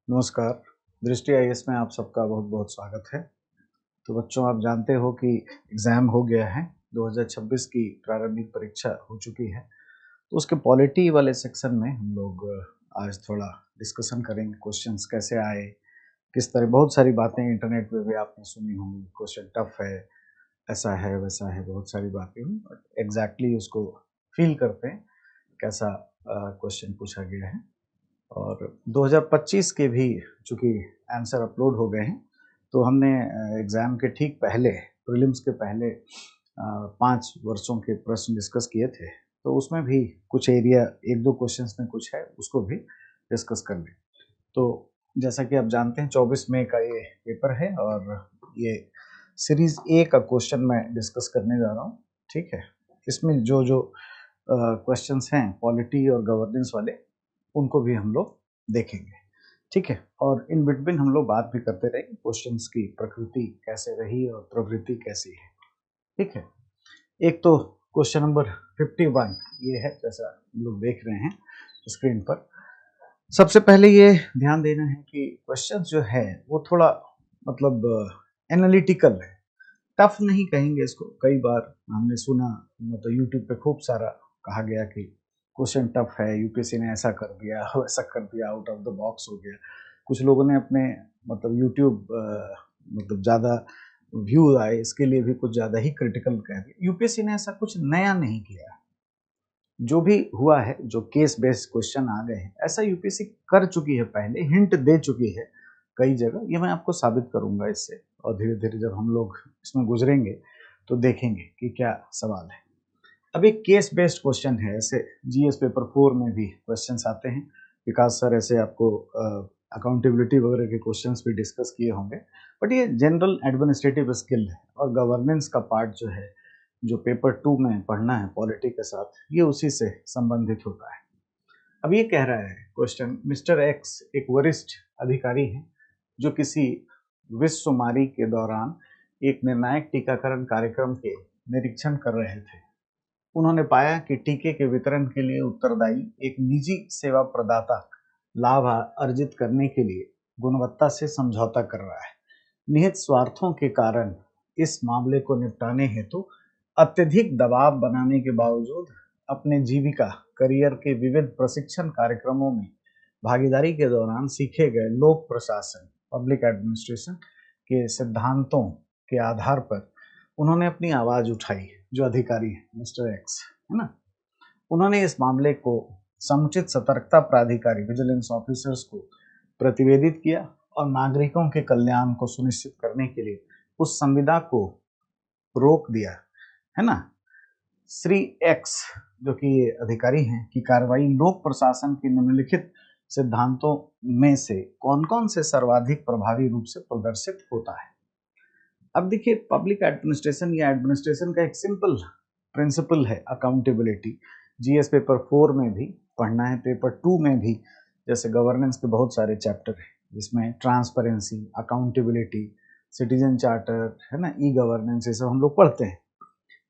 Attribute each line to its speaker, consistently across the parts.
Speaker 1: नमस्कार। दृष्टि आईएएस में आप सबका बहुत बहुत स्वागत है। तो बच्चों, आप जानते हो कि एग्ज़ाम हो गया है। 2026 की प्रारंभिक परीक्षा हो चुकी है। तो उसके पॉलिटी वाले सेक्शन में हम लोग आज थोड़ा डिस्कशन करेंगे। क्वेश्चंस कैसे आए, किस तरह, बहुत सारी बातें इंटरनेट पे भी आपने सुनी होंगी। क्वेश्चन टफ है, ऐसा है, वैसा है, बहुत सारी बातें हुई। बट एग्जैक्टली उसको फील करते हैं कैसा क्वेश्चन पूछा गया है। और 2025 के भी चूँकि आंसर अपलोड हो गए हैं, तो हमने एग्ज़ाम के ठीक पहले, प्रीलिम्स के पहले 5 वर्षों के प्रश्न डिस्कस किए थे। तो उसमें भी कुछ एरिया, 1-2 क्वेश्चंस में कुछ है, उसको भी डिस्कस कर लें। तो जैसा कि आप जानते हैं 24 मई का ये पेपर है और ये सीरीज़ ए का क्वेश्चन मैं डिस्कस करने जा रहा हूँ, ठीक है? इसमें जो क्वेश्चंस हैं पॉलिटी और गवर्नेंस वाले, उनको भी हम लोग देखेंगे, ठीक है? और इन बिटवीन हम लोग बात भी करते रहेंगे क्वेश्चंस की प्रकृति कैसे रही और प्रवृत्ति कैसी है, ठीक है? एक तो क्वेश्चन नंबर 51 ये है, जैसा हम लोग देख रहे हैं स्क्रीन पर। सबसे पहले ये ध्यान देना है कि क्वेश्चन जो है वो थोड़ा मतलब एनालिटिकल है, टफ नहीं कहेंगे इसको। कई बार हमने सुना, मतलब यूट्यूब पे खूब सारा कहा गया कि क्वेश्चन टफ है, यूपीएससी ने ऐसा कर दिया, वैसा कर दिया, आउट ऑफ द बॉक्स हो गया। कुछ लोगों ने अपने मतलब यूट्यूब मतलब ज़्यादा व्यू आए इसके लिए भी कुछ ज़्यादा ही क्रिटिकल कह दिया। यूपीएससी ने ऐसा कुछ नया नहीं किया। जो भी हुआ है, जो केस बेस्ड क्वेश्चन आ गए हैं, ऐसा यूपीएससी कर चुकी है, पहले हिंट दे चुकी है कई जगह। ये मैं आपको साबित करूंगा इससे, और धीरे धीरे जब हम लोग इसमें गुजरेंगे तो देखेंगे कि क्या सवाल है। अब एक केस बेस्ड क्वेश्चन है, ऐसे जीएस पेपर 4 में भी क्वेश्चंस आते हैं। विकास सर ऐसे आपको अकाउंटेबिलिटी वगैरह के क्वेश्चंस भी डिस्कस किए होंगे। बट ये जनरल एडमिनिस्ट्रेटिव स्किल है, और गवर्नेंस का पार्ट जो है, जो पेपर 2 में पढ़ना है पॉलिटी के साथ, ये उसी से संबंधित होता है। अब ये कह रहा है क्वेश्चन, मिस्टर एक्स एक वरिष्ठ अधिकारी हैं जो किसी विश्वमारी के दौरान एक निर्णायक टीकाकरण कार्यक्रम के निरीक्षण कर रहे थे। उन्होंने पाया कि टीके के वितरण के लिए उत्तरदायी एक निजी सेवा प्रदाता लाभ अर्जित करने के लिए गुणवत्ता से समझौता कर रहा है। निहित स्वार्थों के कारण इस मामले को निपटाने हेतु अत्यधिक दबाव बनाने के बावजूद अपने जीविका करियर के विविध प्रशिक्षण कार्यक्रमों में भागीदारी के दौरान सीखे गए लोक प्रशासन, पब्लिक एडमिनिस्ट्रेशन के सिद्धांतों के आधार पर उन्होंने अपनी आवाज उठाई। जो अधिकारी है मिस्टर एक्स, है ना, उन्होंने इस मामले को समुचित सतर्कता प्राधिकारी, विजिलेंस ऑफिसर्स को प्रतिवेदित किया और नागरिकों के कल्याण को सुनिश्चित करने के लिए उस संविदा को रोक दिया, है ना। श्री एक्स जो कि ये अधिकारी हैं की कार्रवाई लोक प्रशासन के निम्नलिखित सिद्धांतों में से कौन कौन से सर्वाधिक प्रभावी रूप से प्रदर्शित होता है। अब देखिए, पब्लिक एडमिनिस्ट्रेशन या एडमिनिस्ट्रेशन का एक सिंपल प्रिंसिपल है अकाउंटेबिलिटी। जीएस पेपर 4 में भी पढ़ना है, पेपर 2 में भी। जैसे गवर्नेंस के बहुत सारे चैप्टर हैं जिसमें ट्रांसपेरेंसी, अकाउंटेबिलिटी, सिटीजन चार्टर, है ना, ई गवर्नेंस, ये सब हम लोग पढ़ते हैं।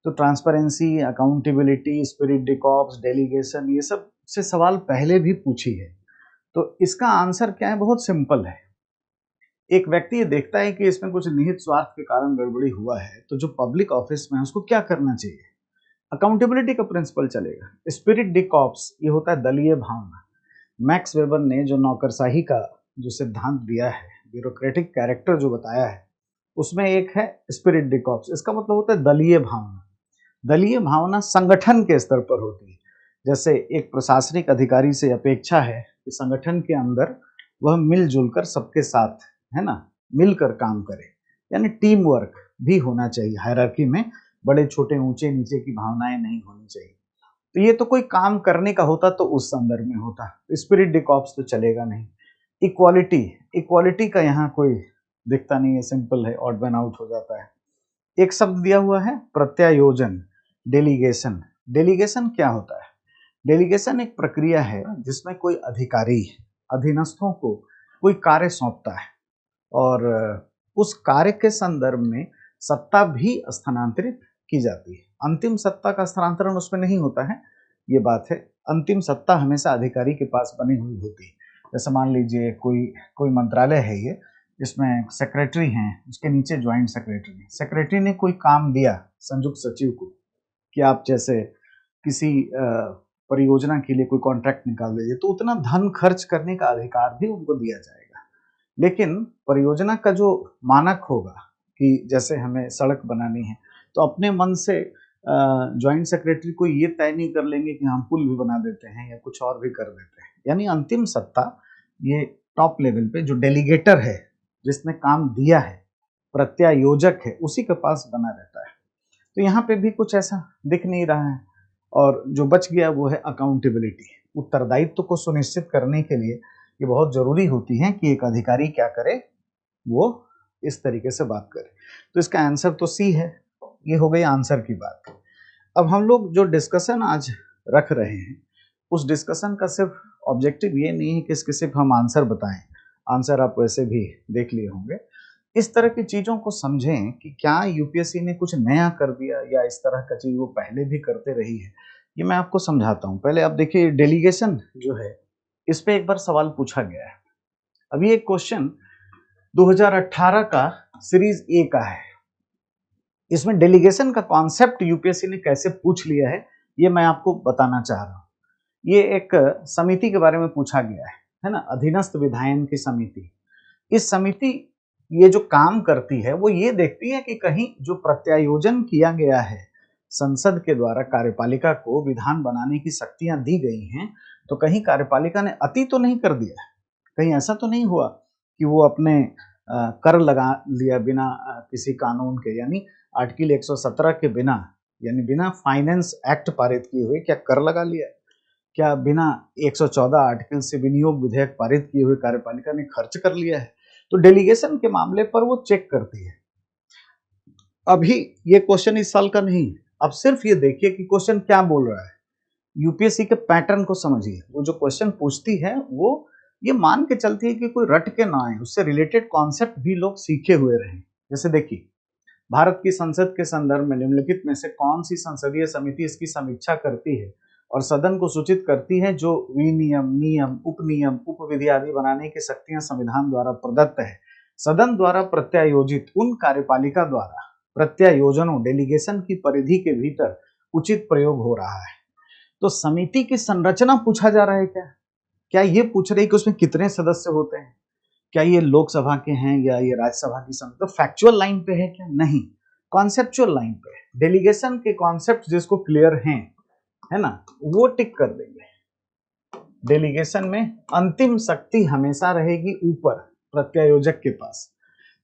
Speaker 1: तो transparency, accountability, spirit D corps, delegation, ये सब से सवाल पहले भी पूछी है। तो इसका आंसर क्या है, बहुत सिंपल है। एक व्यक्ति ये देखता है कि इसमें कुछ निहित स्वार्थ के कारण गड़बड़ी हुआ है, तो जो पब्लिक ऑफिस में है उसको क्या करना चाहिए। अकाउंटेबिलिटी का प्रिंसिपल चलेगा। स्पिरिट डी कॉर्प्स, ये होता है दलीय भावना। मैक्स वेबर ने जो नौकरशाही का जो सिद्धांत दिया है, ब्यूरोक्रेटिक कैरेक्टर जो बताया है, उसमें एक है स्पिरिट डी कॉर्प्स। इसका मतलब होता है दलीय भावना। दलीय भावना संगठन के स्तर पर होती है। जैसे एक प्रशासनिक अधिकारी से अपेक्षा है कि संगठन के अंदर वह मिलजुल कर सबके साथ, है ना, मिलकर काम करे, यानी टीम वर्क भी होना चाहिए। हायरार्की में बड़े छोटे, ऊंचे नीचे की भावनाएं नहीं होनी चाहिए। तो ये तो कोई काम करने का होता तो उस संदर्भ में होता, स्पिरिट डी कॉर्प्स तो चलेगा नहीं। इक्वालिटी, इक्वालिटी का यहाँ कोई दिखता नहीं है, सिंपल है, ऑड वन आउट हो जाता है। एक शब्द दिया हुआ है प्रत्यायोजन, डेलीगेशन। डेलीगेशन क्या होता है। डेलीगेशन एक प्रक्रिया है जिसमें कोई अधिकारी अधीनस्थों को कोई कार्य सौंपता है और उस कार्य के संदर्भ में सत्ता भी स्थानांतरित की जाती है। अंतिम सत्ता का स्थानांतरण उसमें नहीं होता है, ये बात है। अंतिम सत्ता हमेशा अधिकारी के पास बनी हुई होती है। जैसे मान लीजिए कोई कोई मंत्रालय है ये, जिसमें सेक्रेटरी हैं, उसके नीचे ज्वाइंट सेक्रेटरी हैं। सेक्रेटरी ने कोई काम दिया संयुक्त सचिव को कि आप जैसे किसी परियोजना के लिए कोई कॉन्ट्रैक्ट निकाल दीजिए, तो उतना धन खर्च करने का अधिकार भी उनको दिया जाएगा। लेकिन परियोजना का जो मानक होगा कि जैसे हमें सड़क बनानी है, तो अपने मन से ज्वाइंट सेक्रेटरी को ये तय नहीं कर लेंगे कि हम पुल भी बना देते हैं या कुछ और भी कर देते हैं। यानी अंतिम सत्ता ये टॉप लेवल पे जो डेलीगेटर है, जिसने काम दिया है, प्रत्यायोजक है, उसी के पास बना रहता है। तो यहाँ पे भी कुछ ऐसा दिख नहीं रहा है। और जो बच गया वो है अकाउंटेबिलिटी। उत्तरदायित्व को सुनिश्चित करने के लिए ये बहुत जरूरी होती है कि एक अधिकारी क्या करे, वो इस तरीके से बात करे। तो इसका आंसर तो सी है। ये हो गई आंसर की बात। अब हम लोग जो डिस्कशन आज रख रहे हैं, उस डिस्कशन का सिर्फ ऑब्जेक्टिव ये नहीं है कि इसके सिर्फ हम आंसर बताएं। आंसर आप वैसे भी देख लिए होंगे। इस तरह की चीज़ों को समझें कि क्या यूपीएससी ने कुछ नया कर दिया या इस तरह का चीज़ वो पहले भी करते रही है, ये मैं आपको समझाता हूँ। पहले आप देखिए, डेलीगेशन जो है, इस पे एक बार सवाल पूछा गया है। अभी एक क्वेश्चन 2018 का सीरीज ए का है। इसमें डेलीगेशन का कॉन्सेप्ट यूपीएससी ने कैसे पूछ लिया है, ये मैं आपको बताना चाह रहा हूँ। ये एक समिति के बारे में पूछा गया है ना, अधीनस्थ विधायन की समिति। इस समिति ये जो काम करती है वो ये देखती है कि कहीं जो प्रत्यायोजन किया गया है, संसद के द्वारा कार्यपालिका को विधान बनाने की शक्तियां दी गई हैं, तो कहीं कार्यपालिका ने अति तो नहीं कर दिया। कहीं ऐसा तो नहीं हुआ कि वो अपने कर लगा लिया बिना किसी कानून के, यानी आर्टिकल 117 के बिना, यानी बिना फाइनेंस एक्ट पारित किए हुए क्या कर लगा लिया? क्या बिना 114 आर्टिकल से विनियोग विधेयक पारित किए हुए कार्यपालिका ने खर्च कर लिया है? तो डेलीगेशन के मामले पर वो चेक करती है। अभी ये क्वेश्चन इस साल का नहीं, अब सिर्फ ये देखिए कि क्वेश्चन क्या बोल रहा है। यूपीएससी के पैटर्न को समझिए। वो जो क्वेश्चन पूछती है वो ये मान के चलती है कि कोई रट के ना आए, उससे रिलेटेड कॉन्सेप्ट भी लोग सीखे हुए रहें। जैसे देखिए, भारत की संसद के संदर्भ में निम्नलिखित में से कौन सी संसदीय समिति इसकी समीक्षा करती है और सदन को सूचित करती है जो विनियम, नियम, उपनियम, उपविधि आदि बनाने की शक्तियां संविधान द्वारा प्रदत्त है, सदन द्वारा प्रत्यायोजित उन कार्यपालिका द्वारा प्रत्यायोजनों डेलीगेशन की परिधि के भीतर उचित प्रयोग हो रहा है। तो समिति की संरचना पूछा जा रहा है। क्या ये पूछ रहे कि उसमें कितने सदस्य होते हैं, क्या ये लोकसभा के हैं या ये राज्यसभा की समिति? तो फैक्चुअल लाइन पे है क्या? नहीं, कॉन्सेप्चुअल लाइन पे है। डेलीगेशन के कॉन्सेप्ट जिसको क्लियर हैं, है ना, वो टिक कर देंगे। डेलीगेशन में अंतिम शक्ति हमेशा रहेगी ऊपर प्रत्यायोजक के पास।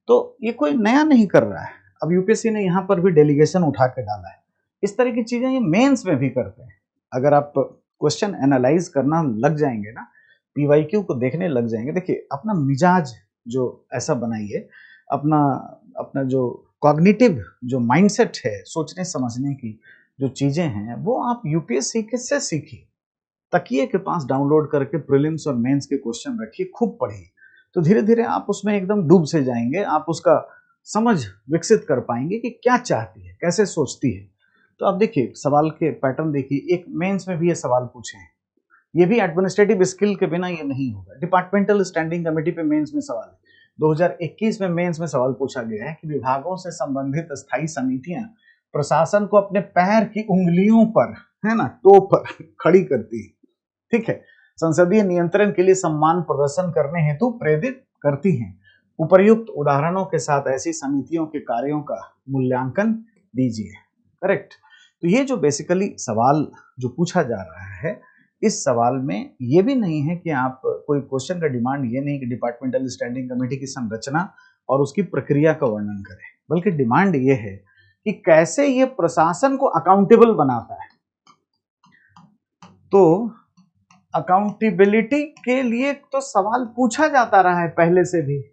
Speaker 1: तो ये कोई नया नहीं कर रहा है। अब यूपीएससी ने यहाँ पर भी डेलीगेशन उठा के डाला है। इस तरह की चीजें ये मेंस में भी करते हैं। अगर आप क्वेश्चन एनालाइज करना लग जाएंगे ना, पीवाईक्यू को देखने लग जाएंगे, देखिए अपना मिजाज जो ऐसा बनाइए, अपना अपना जो कॉग्निटिव जो माइंडसेट है, सोचने समझने की जो चीजें हैं, वो आप यूपीएससी के से सीखिए। तकिए के पास डाउनलोड करके प्रीलिम्स और मेंस के क्वेश्चन रखिए, खूब पढ़िए, तो धीरे धीरे आप उसमें एकदम डूब से जाएंगे। आप उसका समझ विकसित कर पाएंगे कि क्या चाहती है, कैसे सोचती है। तो आप देखिए सवाल के पैटर्न देखिए, एक मेंस में भी ये सवाल पूछे हैं। ये भी एडमिनिस्ट्रेटिव स्किल के बिना ये नहीं होगा। डिपार्टमेंटल स्टैंडिंग कमेटी पे मेंस में सवाल है। 2021 में मेंस में सवाल पूछा गया है कि विभागों से संबंधित स्थायी समितियां प्रशासन को अपने पैर की उंगलियों पर, है ना, टो पर खड़ी करती है, ठीक है, संसदीय नियंत्रण के लिए सम्मान प्रदर्शन करने हेतु प्रेरित करती हैं। उपर्युक्त उदाहरणों के साथ ऐसी समितियों के कार्यों का मूल्यांकन दीजिए। करेक्ट। तो ये जो बेसिकली सवाल जो पूछा जा रहा है, इस सवाल में ये भी नहीं है कि आप कोई क्वेश्चन का डिमांड ये नहीं कि डिपार्टमेंटल स्टैंडिंग कमेटी की संरचना और उसकी प्रक्रिया का वर्णन करें, बल्कि डिमांड ये है कि कैसे ये प्रशासन को अकाउंटेबल बनाता है। तो अकाउंटेबिलिटी के लिए तो सवाल पूछा जाता रहा है पहले से भी।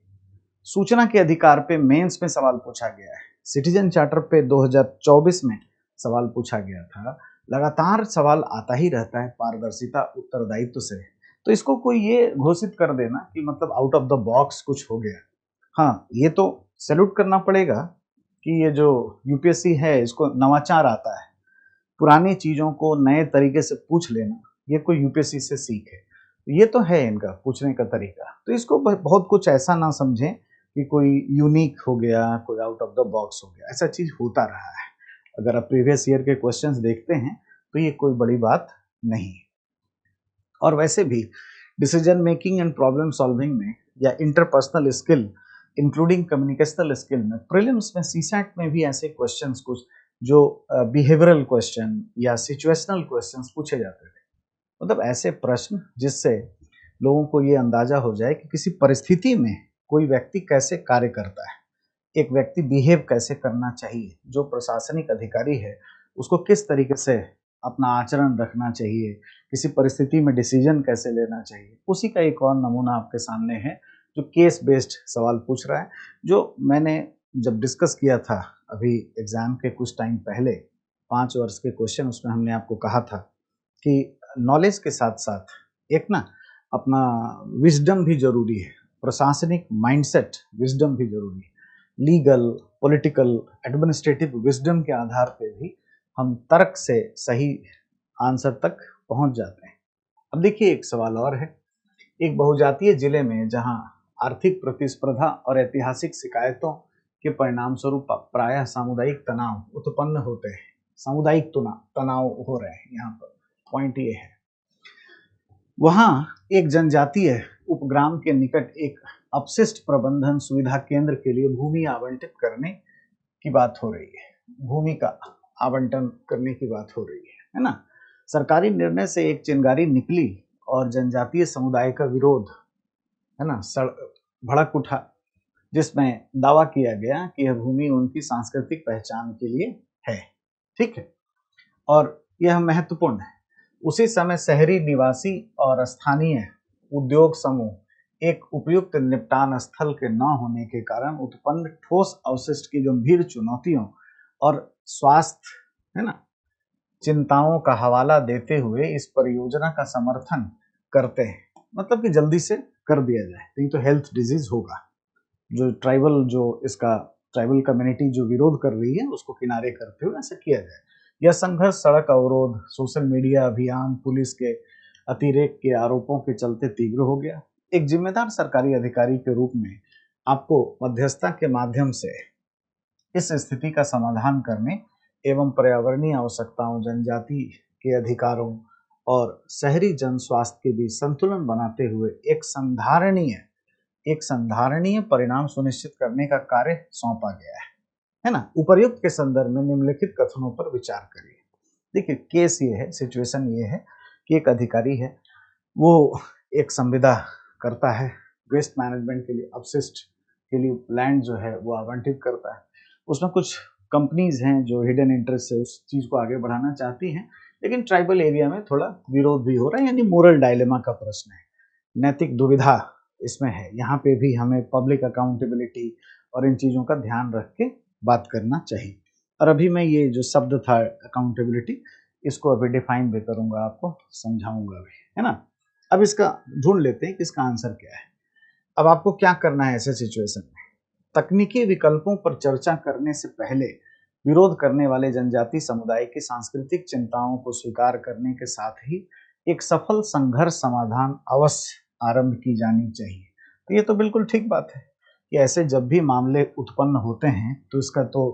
Speaker 1: सूचना के अधिकार पे मेंस में सवाल पूछा गया है। सिटीजन चार्टर पे 2024 में सवाल पूछा गया था। लगातार सवाल आता ही रहता है पारदर्शिता उत्तरदायित्व से। तो इसको कोई ये घोषित कर देना कि मतलब आउट ऑफ द बॉक्स कुछ हो गया, हाँ, ये तो सैल्यूट करना पड़ेगा कि ये जो यूपीएससी है इसको नवाचार आता है। पुरानी चीजों को नए तरीके से पूछ लेना, ये कोई यूपीएससी से सीख है। ये तो है इनका पूछने का तरीका। तो इसको बहुत कुछ ऐसा ना समझें कि कोई यूनिक हो गया, कोई आउट ऑफ द बॉक्स हो गया, ऐसा चीज होता रहा है। अगर आप प्रीवियस ईयर के क्वेश्चंस देखते हैं तो ये कोई बड़ी बात नहीं। और वैसे भी decision making and problem solving में या interpersonal skill including communicational skill में प्रीलिम्स में सीसैट में भी ऐसे क्वेश्चंस कुछ जो बिहेवियरल क्वेश्चन या सिचुएशनल क्वेश्चंस पूछे जाते थे। मतलब ऐसे प्रश्न जिससे लोगों को ये अंदाजा हो जाए कि किसी परिस्थिति में कोई व्यक्ति कैसे कार्य करता है, एक व्यक्ति बिहेव कैसे करना चाहिए, जो प्रशासनिक अधिकारी है उसको किस तरीके से अपना आचरण रखना चाहिए, किसी परिस्थिति में डिसीजन कैसे लेना चाहिए। उसी का एक और नमूना आपके सामने है जो केस बेस्ड सवाल पूछ रहा है, जो मैंने जब डिस्कस किया था अभी एग्जाम के कुछ टाइम पहले 5 वर्ष के क्वेश्चन, उसमें हमने आपको कहा था कि नॉलेज के साथ साथ एक ना अपना विजडम भी जरूरी है, प्रशासनिक माइंडसेट विजडम भी जरूरी है। लीगल, पॉलिटिकल, एडमिनिस्ट्रेटिव विजडम के आधार पे भी हम तर्क से सही आंसर तक पहुंच जाते हैं। अब देखिए एक सवाल और है। एक बहुजातीय जिले में जहां आर्थिक प्रतिस्पर्धा और ऐतिहासिक शिकायतों के परिणाम स्वरूप प्रायः सामुदायिक तनाव उत्पन्न होते हैं, सामुदायिक तनाव हो रहे हैं, यहाँ पर पॉइंट ये है। वहां एक जनजातीय उपग्राम के निकट एक अपशिष्ट प्रबंधन सुविधा केंद्र के लिए भूमि आवंटित करने की बात हो रही है। भूमि का आवंटन करने की बात हो रही है ना। सरकारी निर्णय से एक चिंगारी निकली और जनजातीय समुदाय का विरोध, है ना, भड़क उठा, जिसमें दावा किया गया कि यह भूमि उनकी सांस्कृतिक पहचान के लिए है। ठीक है, और यह महत्वपूर्ण है। उसी समय शहरी निवासी और स्थानीय उद्योग समूह एक उपयुक्त निपटान स्थल के न होने के कारण उत्पन्न ठोस अवशिष्ट की गंभीर चुनौतियों और स्वास्थ्य, है ना, चिंताओं का हवाला देते हुए इस परियोजना का समर्थन करते हैं। मतलब कि जल्दी से कर दिया जाए, नहीं तो हेल्थ डिजीज होगा। जो इसका ट्राइबल कम्युनिटी जो विरोध कर रही है उसको किनारे करते हुए ऐसा किया जाए। यह संघर्ष सड़क अवरोध, सोशल मीडिया अभियान, पुलिस के अतिरेक के आरोपों के चलते तीव्र हो गया। एक जिम्मेदार सरकारी अधिकारी के रूप में आपको मध्यस्थता के माध्यम से इस स्थिति का समाधान करने एवं पर्यावरणीय आवश्यकताओं, जनजाति के अधिकारों और शहरी जन स्वास्थ्य के बीच संतुलन बनाते हुए एक संधारणीय परिणाम सुनिश्चित करने का कार्य सौंपा गया है ना। उपर्युक्त के संदर्भ में निम्नलिखित कथनों पर विचार करिए। देखिए केस ये है, सिचुएशन ये है कि एक अधिकारी है, वो एक संविदा करता है वेस्ट मैनेजमेंट के लिए, अपशिष्ट के लिए लैंड जो है वो आवंटित करता है। उसमें कुछ कंपनीज हैं जो हिडन इंटरेस्ट से उस चीज को आगे बढ़ाना चाहती हैं, लेकिन ट्राइबल एरिया में थोड़ा विरोध भी हो रहा है, यानी मोरल डायलेमा का प्रश्न है, नैतिक दुविधा इसमें है। यहाँ पे भी हमें पब्लिक अकाउंटेबिलिटी और इन चीज़ों का ध्यान रख के बात करना चाहिए। और अभी मैं ये जो शब्द था अकाउंटेबिलिटी, इसको अभी डिफाइन भी करूँगा, आपको समझाऊंगा भी, है ना। अब इसका ढूंढ लेते हैं कि इसका आंसर क्या है। अब आपको क्या करना है ऐसे सिचुएशन में। तकनीकी विकल्पों पर चर्चा करने से पहले विरोध करने वाले जनजाति समुदाय की सांस्कृतिक चिंताओं को स्वीकार करने के साथ ही एक सफल संघर्ष समाधान अवश्य आरंभ की जानी चाहिए। तो ये तो बिल्कुल ठीक बात है कि ऐसे जब भी मामले उत्पन्न होते हैं तो इसका तो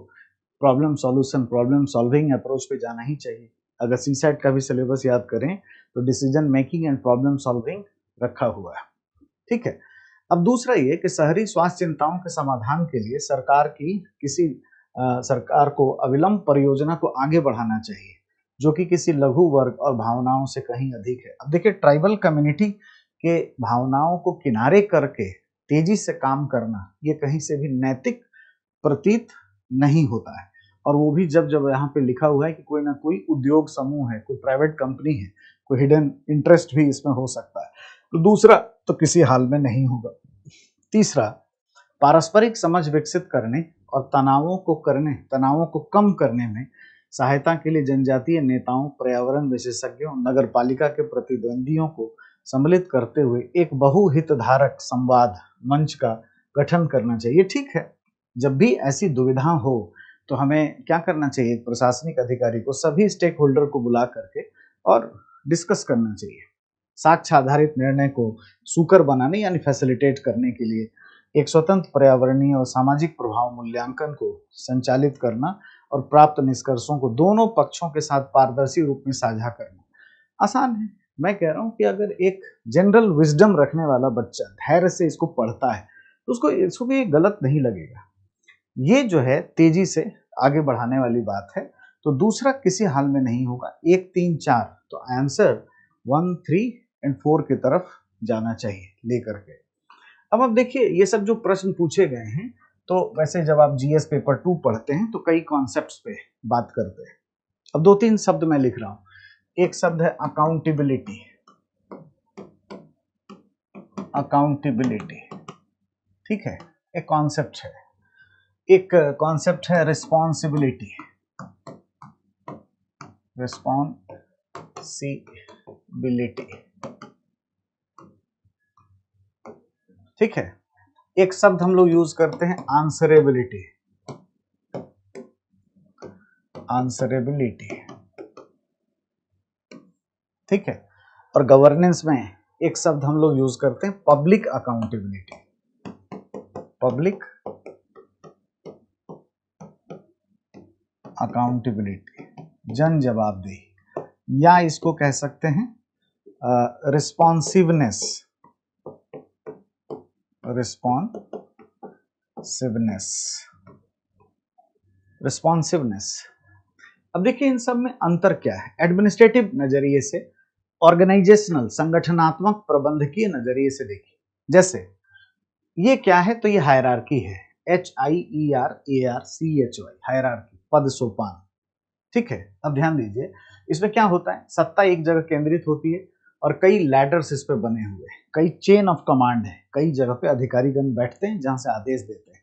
Speaker 1: प्रॉब्लम सॉल्विंग अप्रोच पे जाना ही चाहिए। अगर सीसैट का भी सिलेबस याद करें तो decision making and problem solving रखा हुआ है। ठीक है, अब दूसरा ये कि शहरी स्वास्थ्य चिंताओं के समाधान के लिए सरकार को अविलंब परियोजना को आगे बढ़ाना चाहिए, जो कि किसी लघु वर्ग और भावनाओं से कहीं अधिक है। अब देखिए ट्राइबल कम्युनिटी के भावनाओं को किनारे करके तेजी से काम करना ये कहीं से भी नैतिक प्रतीत नहीं होता है। और वो भी जब जब यहाँ पे लिखा हुआ है कि कोई ना कोई उद्योग समूह है, कोई प्राइवेट कंपनी है, कोई हिडन इंटरेस्ट भी इसमें हो सकता है। तो दूसरा तो किसी हाल में नहीं होगा। तीसरा, पारस्परिक समझ विकसित करने और तनावों को कम करने में सहायता के लिए जनजातीय नेताओं, पर्यावरण विशेषज्ञों, नगर पालिका के प्रतिद्वंदियों को सम्मिलित करते हुए एक बहुहितधारक संवाद मंच का गठन करना चाहिए। ठीक है, जब भी ऐसी दुविधा हो तो हमें क्या करना चाहिए, प्रशासनिक अधिकारी को सभी स्टेक होल्डर को बुला करके और डिस्कस करना चाहिए। साक्ष्य आधारित निर्णय को सुकर बनाने यानी फैसिलिटेट करने के लिए, एक स्वतंत्र पर्यावरणीय और सामाजिक प्रभाव मूल्यांकन को संचालित करना और प्राप्त निष्कर्षों को दोनों पक्षों के साथ पारदर्शी रूप में साझा करना। आसान है। मैं कह रहा हूँ कि अगर एक जनरल विजडम रखने वाला बच्चा धैर्य से इसको पढ़ता है तो इसको भी गलत नहीं लगेगा। ये जो है तेजी से आगे बढ़ाने वाली बात है। तो दूसरा किसी हाल में नहीं होगा, 1, 3, 4, तो आंसर 1, 3 एंड 4 की तरफ जाना चाहिए लेकर के। अब आप देखिए ये सब जो प्रश्न पूछे गए हैं, तो वैसे जब आप जीएस पेपर 2 पढ़ते हैं तो कई कॉन्सेप्ट्स पे बात करते हैं। अब 2-3 शब्द मैं लिख रहा हूं। एक शब्द है अकाउंटेबिलिटी, अकाउंटेबिलिटी, ठीक है, एक कॉन्सेप्ट है। एक कॉन्सेप्ट है रिस्पॉन्सिबिलिटी, रिस्पॉन्सिबिलिटी, ठीक है। एक शब्द हम लोग यूज करते हैं आंसरेबिलिटी, आंसरेबिलिटी, ठीक है। और गवर्नेंस में एक शब्द हम लोग यूज करते हैं पब्लिक अकाउंटेबिलिटी, पब्लिक अकाउंटेबिलिटी, जन जवाबदेही, या इसको कह सकते हैं रिस्पॉन्सिवनेस, रिस्पॉन्सिवनेस, रिस्पॉन्सिवनेस। अब देखिए इन सब में अंतर क्या है। एडमिनिस्ट्रेटिव नजरिए से, ऑर्गेनाइजेशनल संगठनात्मक प्रबंधकीय नजरिए से देखिए, जैसे ये क्या है, तो ये हायरार्की है, HIERARCHY, हायरार्की, पद सोपान, ठीक है। अब ध्यान दीजिए इसमें क्या होता है, सत्ता एक जगह केंद्रित होती है और कई लैडर्स इस पे बने हुए हैं, कई चेन ऑफ कमांड है, कई जगह पे अधिकारीगण बैठते हैं जहां से आदेश देते हैं।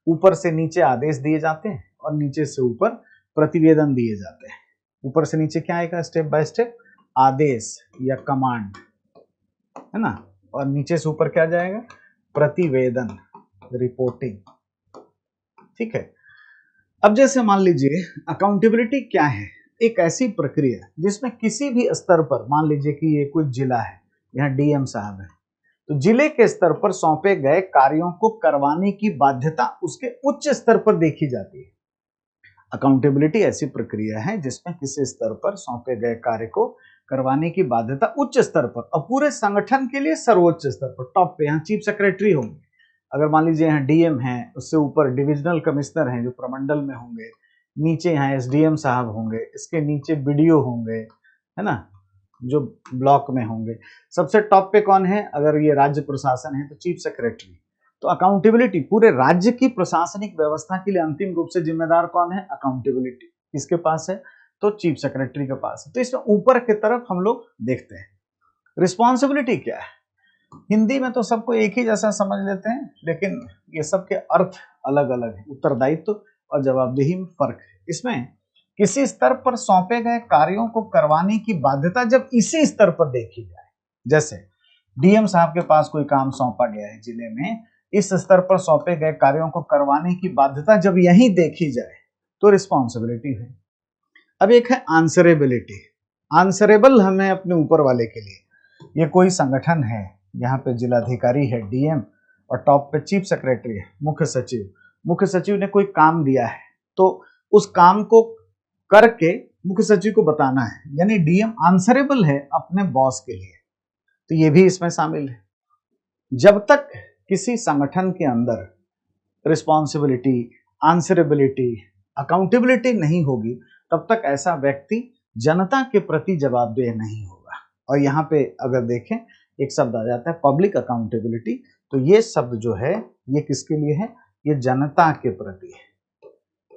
Speaker 1: ऊपर से नीचे आदेश दिए जाते हैं और नीचे से ऊपर प्रतिवेदन दिए जाते हैं। ऊपर से नीचे क्या आएगा, स्टेप बाय स्टेप आदेश या कमांड, है ना, और नीचे से ऊपर क्या जाएगा, प्रतिवेदन, रिपोर्टिंग, ठीक है। अब जैसे मान लीजिए अकाउंटेबिलिटी क्या है, एक ऐसी प्रक्रिया जिसमें किसी भी स्तर पर, मान लीजिए कि ये कोई जिला है, यहाँ डीएम साहब है, तो जिले के स्तर पर सौंपे गए कार्यों को करवाने की बाध्यता उसके उच्च स्तर पर देखी जाती है। अकाउंटेबिलिटी ऐसी प्रक्रिया है जिसमें किसी स्तर पर सौंपे गए कार्य को करवाने की बाध्यता उच्च स्तर पर और पूरे संगठन के लिए सर्वोच्च स्तर पर, टॉप पे, यहाँ चीफ सेक्रेटरी होंगे। अगर मान लीजिए यहाँ डीएम है, उससे ऊपर डिविजनल कमिश्नर हैं जो प्रमंडल में होंगे, नीचे यहाँ एसडीएम साहब होंगे, इसके नीचे बीडीओ होंगे, है ना, जो ब्लॉक में होंगे। सबसे टॉप पे कौन है, अगर ये राज्य प्रशासन है तो चीफ सेक्रेटरी। तो अकाउंटेबिलिटी पूरे राज्य की प्रशासनिक व्यवस्था के लिए अंतिम रूप से जिम्मेदार कौन है, अकाउंटेबिलिटी किसके पास है, तो चीफ सेक्रेटरी के पास है। तो इसमें ऊपर की तरफ हम लोग देखते हैं। रिस्पॉन्सिबिलिटी क्या है, हिंदी में तो सबको एक ही जैसा समझ लेते हैं, लेकिन ये सब के अर्थ अलग अलग है। उत्तरदायित्व और जवाबदेही में फर्क है। इसमें किसी स्तर पर सौंपे गए कार्यों को करवाने की बाध्यता जब इसी स्तर पर देखी जाए, जैसे डीएम साहब के पास कोई काम सौंपा गया है जिले में, इस स्तर पर सौंपे गए कार्यों को करवाने की बाध्यता जब यही देखी जाए तो रिस्पॉन्सिबिलिटी है। अब एक है आंसरेबिलिटी। आंसरेबल हमें अपने ऊपर वाले के लिए, ये कोई संगठन है, यहाँ पे जिलाधिकारी है डीएम और टॉप पे चीफ सेक्रेटरी है, मुख्य सचिव। मुख्य सचिव ने कोई काम दिया है तो उस काम को करके मुख्य सचिव को बताना है, यानी डीएम आंसरेबल है अपने बॉस के लिए। तो ये भी इसमें शामिल है। जब तक किसी संगठन के अंदर रिस्पॉन्सिबिलिटी, आंसरेबिलिटी, अकाउंटेबिलिटी नहीं होगी तब तक ऐसा व्यक्ति जनता के प्रति जवाबदेह नहीं होगा। और यहाँ पे अगर देखें एक शब्द आ जाता है पब्लिक अकाउंटेबिलिटी, तो ये शब्द जो है ये किसके लिए है, ये जनता के प्रति है।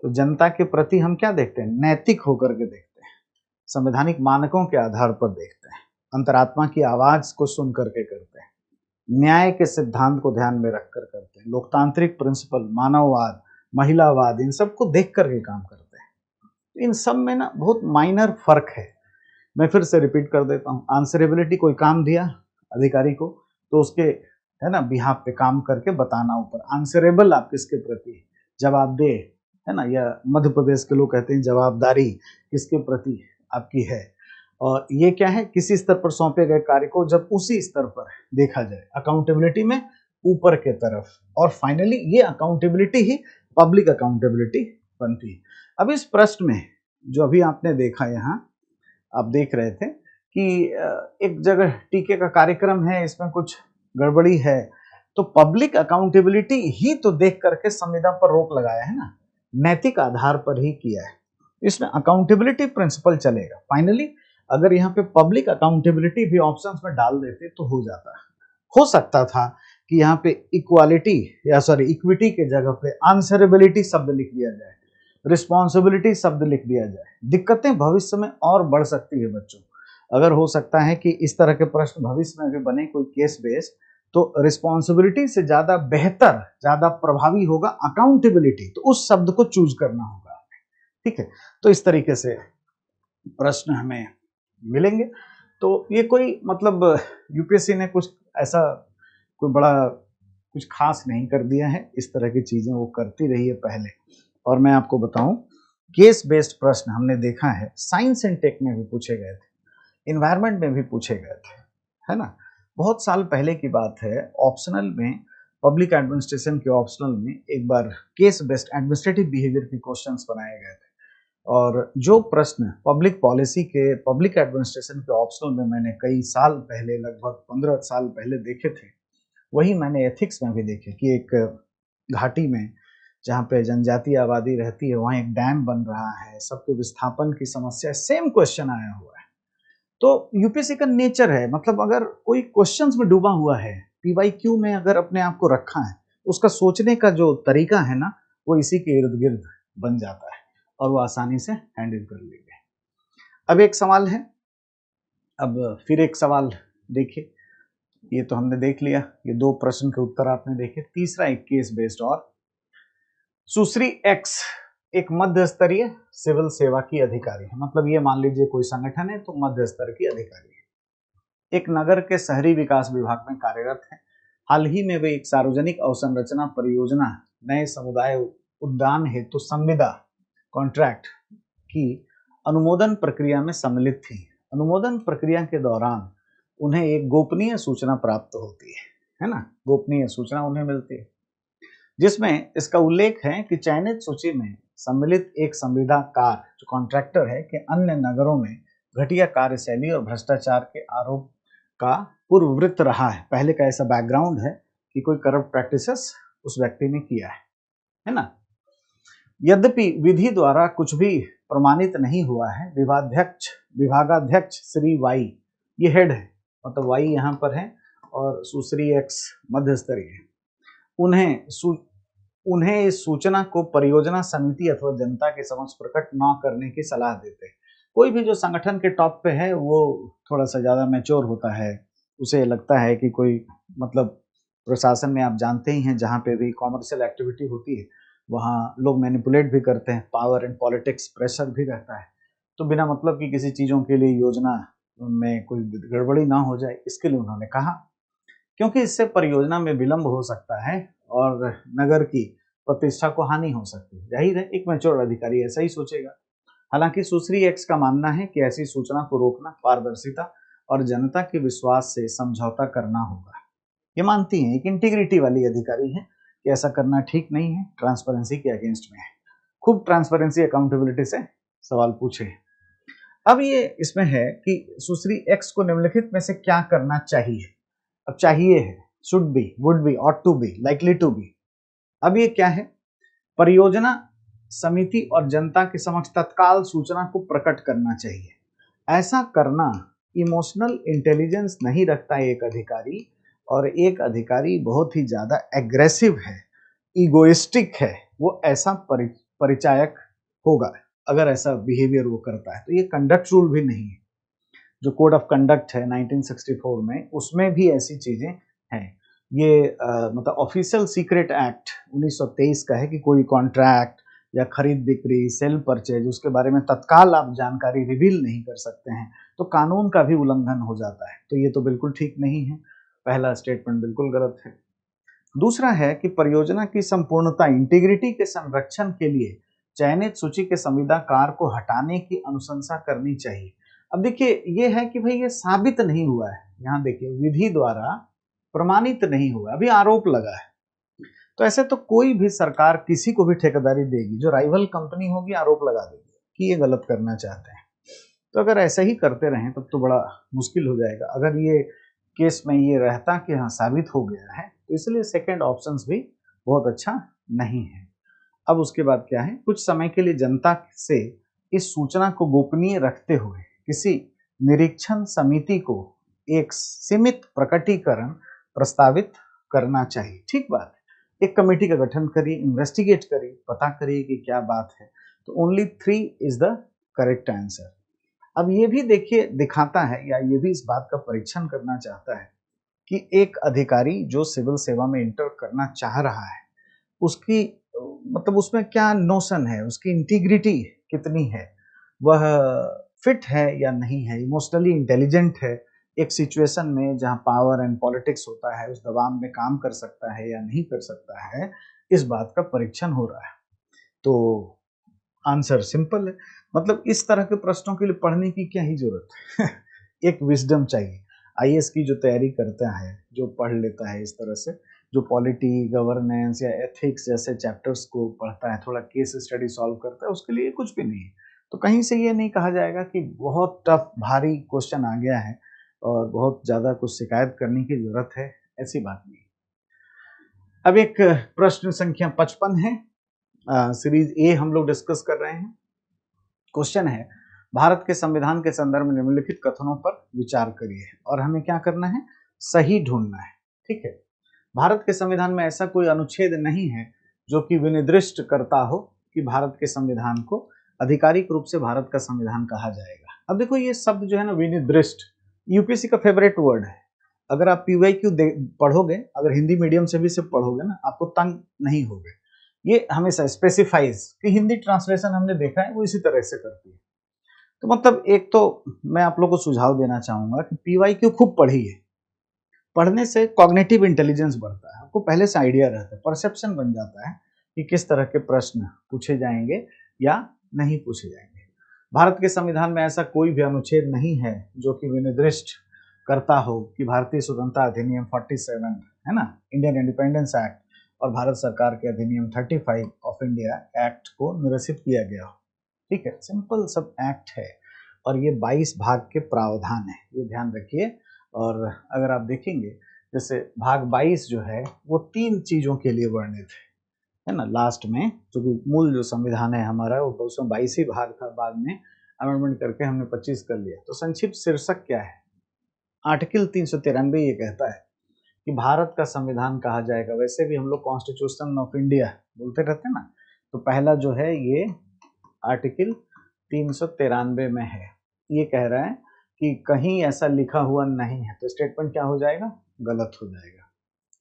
Speaker 1: तो जनता के प्रति हम क्या देखते हैं, नैतिक होकर के देखते हैं, संवैधानिक मानकों के आधार पर देखते हैं, अंतरात्मा की आवाज को सुन करके करते हैं, न्याय के सिद्धांत को ध्यान में रखकर करते हैं, लोकतांत्रिक प्रिंसिपल, मानववाद, महिलावाद, इन सबको देख करके काम करते हैं। इन सब में ना बहुत माइनर फर्क है। मैं फिर से रिपीट कर देता हूँ, आंसरेबिलिटी कोई काम दिया अधिकारी को तो उसके, है ना, बिहाफ पे काम करके बताना ऊपर। आंसरेबल आप किसके प्रति, जवाबदेह, है ना, या मध्य प्रदेश के लोग कहते हैं जवाबदारी किसके प्रति आपकी है। और ये क्या है, किसी स्तर पर सौंपे गए कार्य को जब उसी स्तर पर देखा जाए, अकाउंटेबिलिटी में ऊपर के तरफ, और फाइनली ये अकाउंटेबिलिटी ही पब्लिक अकाउंटेबिलिटी बनती है। अब इस प्रश्न में जो अभी आपने देखा, यहाँ आप देख रहे थे कि एक जगह टीके का कार्यक्रम है, इसमें कुछ गड़बड़ी है, तो पब्लिक अकाउंटेबिलिटी ही तो देख करके संविदा पर रोक लगाया है ना, नैतिक आधार पर ही किया है, इसमें अकाउंटेबिलिटी प्रिंसिपल चलेगा। फाइनली अगर यहाँ पे पब्लिक अकाउंटेबिलिटी भी ऑप्शंस में डाल देते तो हो जाता, हो सकता था कि यहाँ पे इक्वालिटी या सॉरी इक्विटी के जगह पे आंसरेबिलिटी शब्द लिख दिया जाए, रिस्पॉन्सिबिलिटी शब्द लिख दिया जाए। दिक्कतें भविष्य में और बढ़ सकती है बच्चों। अगर हो सकता है कि इस तरह के प्रश्न भविष्य में भी बने कोई केस बेस, तो रिस्पॉन्सिबिलिटी से ज्यादा बेहतर, ज्यादा प्रभावी होगा अकाउंटेबिलिटी, तो उस शब्द को चूज करना होगा। ठीक है, तो इस तरीके से प्रश्न हमें मिलेंगे। तो ये कोई मतलब यूपीएससी ने कुछ ऐसा कोई बड़ा कुछ खास नहीं कर दिया है, इस तरह की चीजें वो करती रही है पहले। और मैं आपको बताऊं, केस बेस्ड प्रश्न हमने देखा है साइंस एंड टेक में भी पूछे गए थे, इन्वायरमेंट में भी पूछे गए थे, है ना। बहुत साल पहले की बात है, ऑप्शनल में, पब्लिक एडमिनिस्ट्रेशन के ऑप्शनल में एक बार केस बेस्ड एडमिनिस्ट्रेटिव बिहेवियर के क्वेश्चंस बनाए गए थे, और जो प्रश्न पब्लिक पॉलिसी के, पब्लिक एडमिनिस्ट्रेशन के ऑप्शनल में मैंने कई साल पहले, लगभग 15 साल पहले देखे थे, वही मैंने एथिक्स में भी देखे कि एक घाटी में जहाँ पे जनजातीय आबादी रहती है, वहाँ एक डैम बन रहा है, सबके विस्थापन की समस्या, सेम क्वेश्चन आया हुआ है। तो यूपीएससी का नेचर है, मतलब अगर कोई क्वेश्चंस में डूबा हुआ है, पीवाईक्यू में अगर अपने आप को रखा है, उसका सोचने का जो तरीका है ना, वो इसी के इर्द गिर्द बन जाता है और वो आसानी से हैंडल कर लेंगे। अब एक सवाल है, अब फिर एक सवाल देखिए, ये तो हमने देख लिया, ये दो प्रश्न के उत्तर आपने देखे। तीसरा एक केस बेस्ड, और सुश्री एक्स एक मध्य स्तरीय सिविल सेवा की अधिकारी है, मतलब ये मान लीजिए कोई संगठन है तो मध्य स्तर की अधिकारी है, एक नगर के शहरी विकास विभाग में कार्यरत है। हाल ही में वे एक सार्वजनिक अवसंरचना परियोजना, नए समुदाय उद्यान हेतु संविदा कॉन्ट्रैक्ट की अनुमोदन प्रक्रिया में सम्मिलित थी। अनुमोदन प्रक्रिया के दौरान उन्हें एक गोपनीय सूचना प्राप्त होती है ना, गोपनीय सूचना उन्हें मिलती है, जिसमें इसका उल्लेख है कि चयनित सूची में सम्मिलित एक संविदाकार जो कॉन्ट्रैक्टर है कि अन्य नगरों में घटिया कार्यशैली और भ्रष्टाचार के आरोप का पूर्ववृत्त रहा है। पहले का ऐसा बैकग्राउंड है कि कोई करप्ट प्रैक्टिसेस उस व्यक्ति ने किया है ना। यद्यपि विधि द्वारा कुछ भी प्रमाणित नहीं हुआ है, विभागाध्यक्ष श्री वाई, ये हेड है, मतलब वाई यहाँ पर है, और सुश्री एक्स मध्य स्तरीय है, उन्हें इस सूचना को परियोजना समिति अथवा जनता के समक्ष प्रकट न करने की सलाह देते हैं। कोई भी जो संगठन के टॉप पे है वो थोड़ा सा ज्यादा मैच्योर होता है, उसे लगता है कि कोई, मतलब प्रशासन में आप जानते ही हैं, जहाँ पे भी कॉमर्शियल एक्टिविटी होती है वहाँ लोग मैनिपुलेट भी करते हैं, पावर एंड पॉलिटिक्स प्रेशर भी रहता है, तो बिना मतलब की किसी चीजों के लिए योजना में कोई गड़बड़ी ना हो जाए, इसके लिए उन्होंने कहा, क्योंकि इससे परियोजना में विलंब हो सकता है और नगर की प्रतिष्ठा को हानि हो सकती है। जाहिर है एक मैच्योर अधिकारी ऐसा ही सोचेगा। हालांकि सुश्री एक्स का मानना है कि ऐसी सूचना को रोकना पारदर्शिता और जनता के विश्वास से समझौता करना होगा। ये मानती हैं, एक इंटीग्रिटी वाली अधिकारी है कि ऐसा करना ठीक नहीं है, ट्रांसपेरेंसी के अगेंस्ट में है। खूब ट्रांसपेरेंसी अकाउंटेबिलिटी से सवाल पूछे। अब ये इसमें है कि सुश्री एक्स को निम्नलिखित में से क्या करना चाहिए। अब चाहिए है, should be, would be, ought to be, likely to be. अब ये क्या है, परियोजना समिति और जनता के समक्ष तत्काल सूचना को प्रकट करना चाहिए। ऐसा करना इमोशनल इंटेलिजेंस नहीं रखता एक अधिकारी, और एक अधिकारी बहुत ही ज्यादा एग्रेसिव है, इगोइस्टिक है, वो ऐसा परिचायक होगा अगर ऐसा बिहेवियर वो करता है। तो ये कंडक्ट रूल भी नहीं है, जो कोड ऑफ कंडक्ट है 1964 में, उसमें भी ऐसी चीजें हैं। ये मतलब ऑफिशियल सीक्रेट एक्ट 1923 का है कि कोई कॉन्ट्रैक्ट या खरीद बिक्री, सेल परचेज, उसके बारे में तत्काल आप जानकारी रिवील नहीं कर सकते हैं, तो कानून का भी उल्लंघन हो जाता है। तो ये तो बिल्कुल ठीक नहीं है, पहला स्टेटमेंट बिल्कुल गलत है। दूसरा है कि परियोजना की संपूर्णता, इंटीग्रिटी के संरक्षण के लिए चयनित सूची के संविदाकार को हटाने की अनुशंसा करनी चाहिए। अब देखिए ये है कि भाई ये साबित नहीं हुआ है, यहाँ देखिए विधि द्वारा प्रमाणित नहीं हुआ, अभी आरोप लगा है। तो ऐसे तो कोई भी सरकार किसी को भी ठेकेदारी देगी, जो राइवल कंपनी होगी आरोप लगा देगी कि ये गलत करना चाहते हैं। तो अगर ऐसा ही करते रहें तब तो बड़ा मुश्किल हो जाएगा। अगर ये केस में ये रहता कि हाँ साबित हो गया है, तो इसलिए सेकंड ऑप्शंस भी बहुत अच्छा नहीं है। अब उसके बाद क्या है, कुछ समय के लिए जनता से इस सूचना को गोपनीय रखते हुए किसी निरीक्षण समिति को एक सीमित प्रकटीकरण प्रस्तावित करना चाहिए। ठीक बात है, एक कमेटी का गठन करिए, इन्वेस्टिगेट करिए, पता करिए कि क्या बात है। तो only 3 is the correct answer. अब ये भी देखिए दिखाता है, या ये भी इस बात का परीक्षण करना चाहता है कि एक अधिकारी जो सिविल सेवा में इंटर करना चाह रहा है, उसकी मतलब उसमें क्या नोशन है, उसकी इंटीग्रिटी कितनी है, वह फिट है या नहीं है, इमोशनली इंटेलिजेंट है, एक सिचुएशन में जहां पावर एंड पॉलिटिक्स होता है उस दबाव में काम कर सकता है या नहीं कर सकता है, इस बात का परीक्षण हो रहा है। तो आंसर सिंपल है, मतलब इस तरह के प्रश्नों के लिए पढ़ने की क्या ही जरूरत है एक विजडम चाहिए। आईएएस की जो तैयारी करता है, जो पढ़ लेता है इस तरह से, जो पॉलिटी, गवर्नेंस या एथिक्स जैसे चैप्टर्स को पढ़ता है, थोड़ा केस स्टडी सॉल्व करता है, उसके लिए कुछ भी नहीं है। तो कहीं से ये नहीं कहा जाएगा कि बहुत टफ भारी क्वेश्चन आ गया है और बहुत ज़्यादा कुछ शिकायत करने की जरूरत है, ऐसी बात नहीं। अब एक प्रश्न संख्या 55 है, सीरीज ए हम लोग डिस्कस कर रहे हैं। क्वेश्चन है, भारत के संविधान के संदर्भ में निम्नलिखित कथनों पर विचार करिए, और हमें क्या करना है, सही ढूंढना है। ठीक है, भारत के संविधान में ऐसा कोई अनुच्छेद नहीं है जो कि विनिर्दिष्ट करता हो कि भारत के संविधान को आधिकारिक रूप से भारत का संविधान कहा जाएगा। अब देखो ये शब्द जो है ना, विनिर्दिष्ट, यूपीएससी का फेवरेट वर्ड है। अगर आप पीवाईक्यू पढ़ोगे, अगर हिंदी मीडियम से भी से पढ़ोगे ना, आपको तंग नहीं होगे। ये हमेशा स्पेसिफाइज कि हिंदी ट्रांसलेशन हमने देखा है वो इसी तरह से करती है। तो मतलब एक तो मैं आप लोगों को सुझाव देना चाहूंगा कि पीवाईक्यू खूब पढ़िए। पढ़ने से कॉग्निटिव इंटेलिजेंस बढ़ता है, आपको पहले से आइडिया रहता है, परसेप्शन बन जाता है कि किस तरह के प्रश्न पूछे जाएंगे या नहीं पूछे जाएंगे। भारत के संविधान में ऐसा कोई भी अनुच्छेद नहीं है जो कि विनिर्दिष्ट करता हो कि भारतीय स्वतंत्रता अधिनियम 47 है ना, इंडियन इंडिपेंडेंस एक्ट, और भारत सरकार के अधिनियम 35 ऑफ इंडिया एक्ट को निरसित किया गया हो। ठीक है, सिंपल सब एक्ट है और ये 22 भाग के प्रावधान है, ये ध्यान रखिए। और अगर आप देखेंगे जैसे भाग 22 जो है वो 3 चीजों के लिए वर्णित है ना, लास्ट में जो मूल जो संविधान है हमारा वो 222 ही भाग था, बाद में अमेंडमेंट करके हमने 25 कर लिया। तो संक्षिप्त शीर्षक क्या है, आर्टिकल 393 ये कहता है कि भारत का संविधान कहा जाएगा। वैसे भी हम लोग कॉन्स्टिट्यूशन ऑफ इंडिया बोलते रहते हैं ना, तो पहला जो है ये आर्टिकल 393 में है, ये कह रहा है कि कहीं ऐसा लिखा हुआ नहीं है, तो स्टेटमेंट क्या हो जाएगा, गलत हो जाएगा।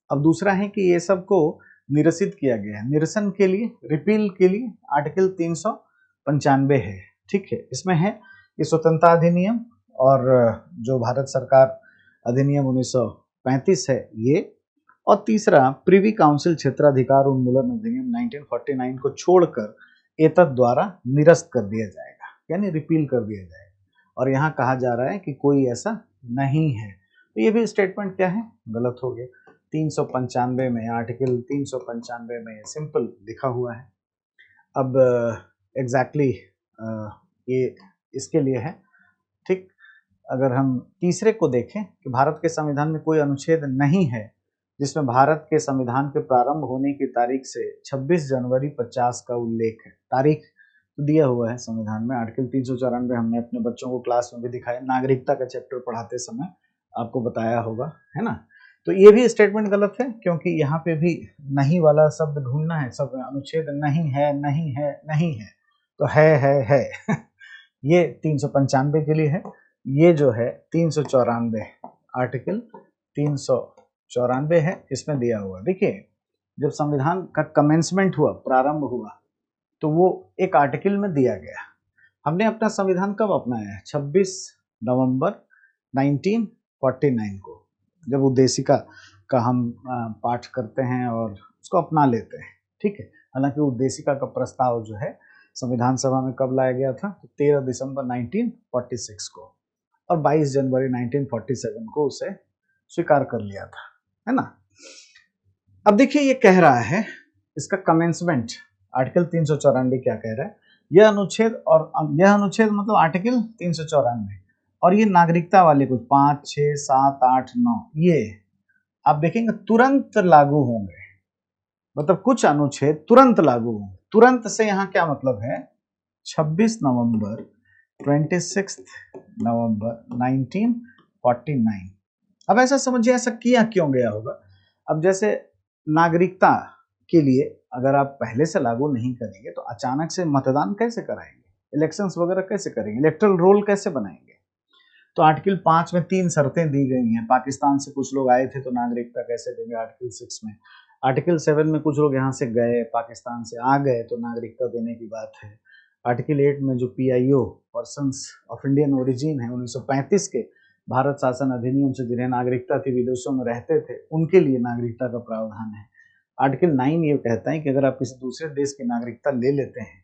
Speaker 1: अब दूसरा है कि ये सब को निरसित किया गया है, निरसन के लिए, रिपील के लिए आर्टिकल 395 है। ठीक है, इसमें है कि स्वतंत्रता अधिनियम और जो भारत सरकार अधिनियम 1935 है ये, और तीसरा प्रिवी काउंसिल क्षेत्राधिकार उन्मूलन अधिनियम 1949 को छोड़कर एतद द्वारा निरस्त कर दिया जाएगा, यानी रिपील कर दिया जाएगा। और यहाँ कहा जा रहा है कि कोई ऐसा नहीं है, तो ये भी स्टेटमेंट क्या है, गलत हो गया। 395 में, आर्टिकल 395 में सिंपल लिखा हुआ है। अब एग्जैक्टली ये इसके लिए है। ठीक, अगर हम तीसरे को देखें कि भारत के संविधान में कोई अनुच्छेद नहीं है जिसमें भारत के संविधान के प्रारंभ होने की तारीख से 26 जनवरी 50 का उल्लेख है। तारीख तो दिया हुआ है संविधान में, आर्टिकल 394 हमने अपने बच्चों को क्लास में भी दिखाया, नागरिकता का चैप्टर पढ़ाते समय आपको बताया होगा, है ना। तो ये भी स्टेटमेंट गलत है, क्योंकि यहाँ पे भी नहीं वाला शब्द ढूंढना है, सब अनुच्छेद नहीं है, नहीं है, नहीं है, तो है ये 395 के लिए है। ये जो है 394 आर्टिकल 394 है, इसमें दिया हुआ। देखिए जब संविधान का कमेंसमेंट हुआ, प्रारंभ हुआ, तो वो एक आर्टिकल में दिया गया। हमने अपना संविधान कब अपनाया है, 26 नवंबर 1949 को, जब उद्देशिका का हम पाठ करते हैं और उसको अपना लेते हैं। ठीक है, हालांकि उद्देशिका का प्रस्ताव जो है संविधान सभा में कब लाया गया था, तो 13 दिसंबर 1946 को। और 22 जनवरी 1947 को उसे स्वीकार कर लिया था, है ना। अब देखिए ये कह रहा है, इसका कमेंसमेंट आर्टिकल 394 क्या कह रहा है, यह अनुच्छेद मतलब आर्टिकल 394 और ये नागरिकता वाले कुछ 5, 6, 7, 8, 9 ये आप देखेंगे तुरंत लागू होंगे, मतलब कुछ अनुच्छेद तुरंत लागू होंगे। तुरंत से यहाँ क्या मतलब है, 26 नवंबर 26 नवंबर 1949। अब ऐसा समझिए ऐसा किया क्यों गया होगा। अब जैसे नागरिकता के लिए अगर आप पहले से लागू नहीं करेंगे तो अचानक से मतदान कैसे कराएंगे, इलेक्शंस वगैरह कैसे करेंगे, इलेक्टोरल रोल कैसे बनाएंगे। तो आर्टिकल 5 में 3 शर्तें दी गई हैं। पाकिस्तान से कुछ लोग आए थे तो नागरिकता कैसे देंगे आर्टिकल 6 में। आर्टिकल 7 में कुछ लोग यहाँ से गए, पाकिस्तान से आ गए तो नागरिकता देने की बात है। आर्टिकल 8 में जो PIO persons of Indian origin है 1935 के भारत शासन अधिनियम से जिन्हें नागरिकता थी, विदेशों में रहते थे, उनके लिए नागरिकता का प्रावधान है। आर्टिकल 9 ये कहता है कि अगर आप किसी दूसरे देश की नागरिकता ले लेते हैं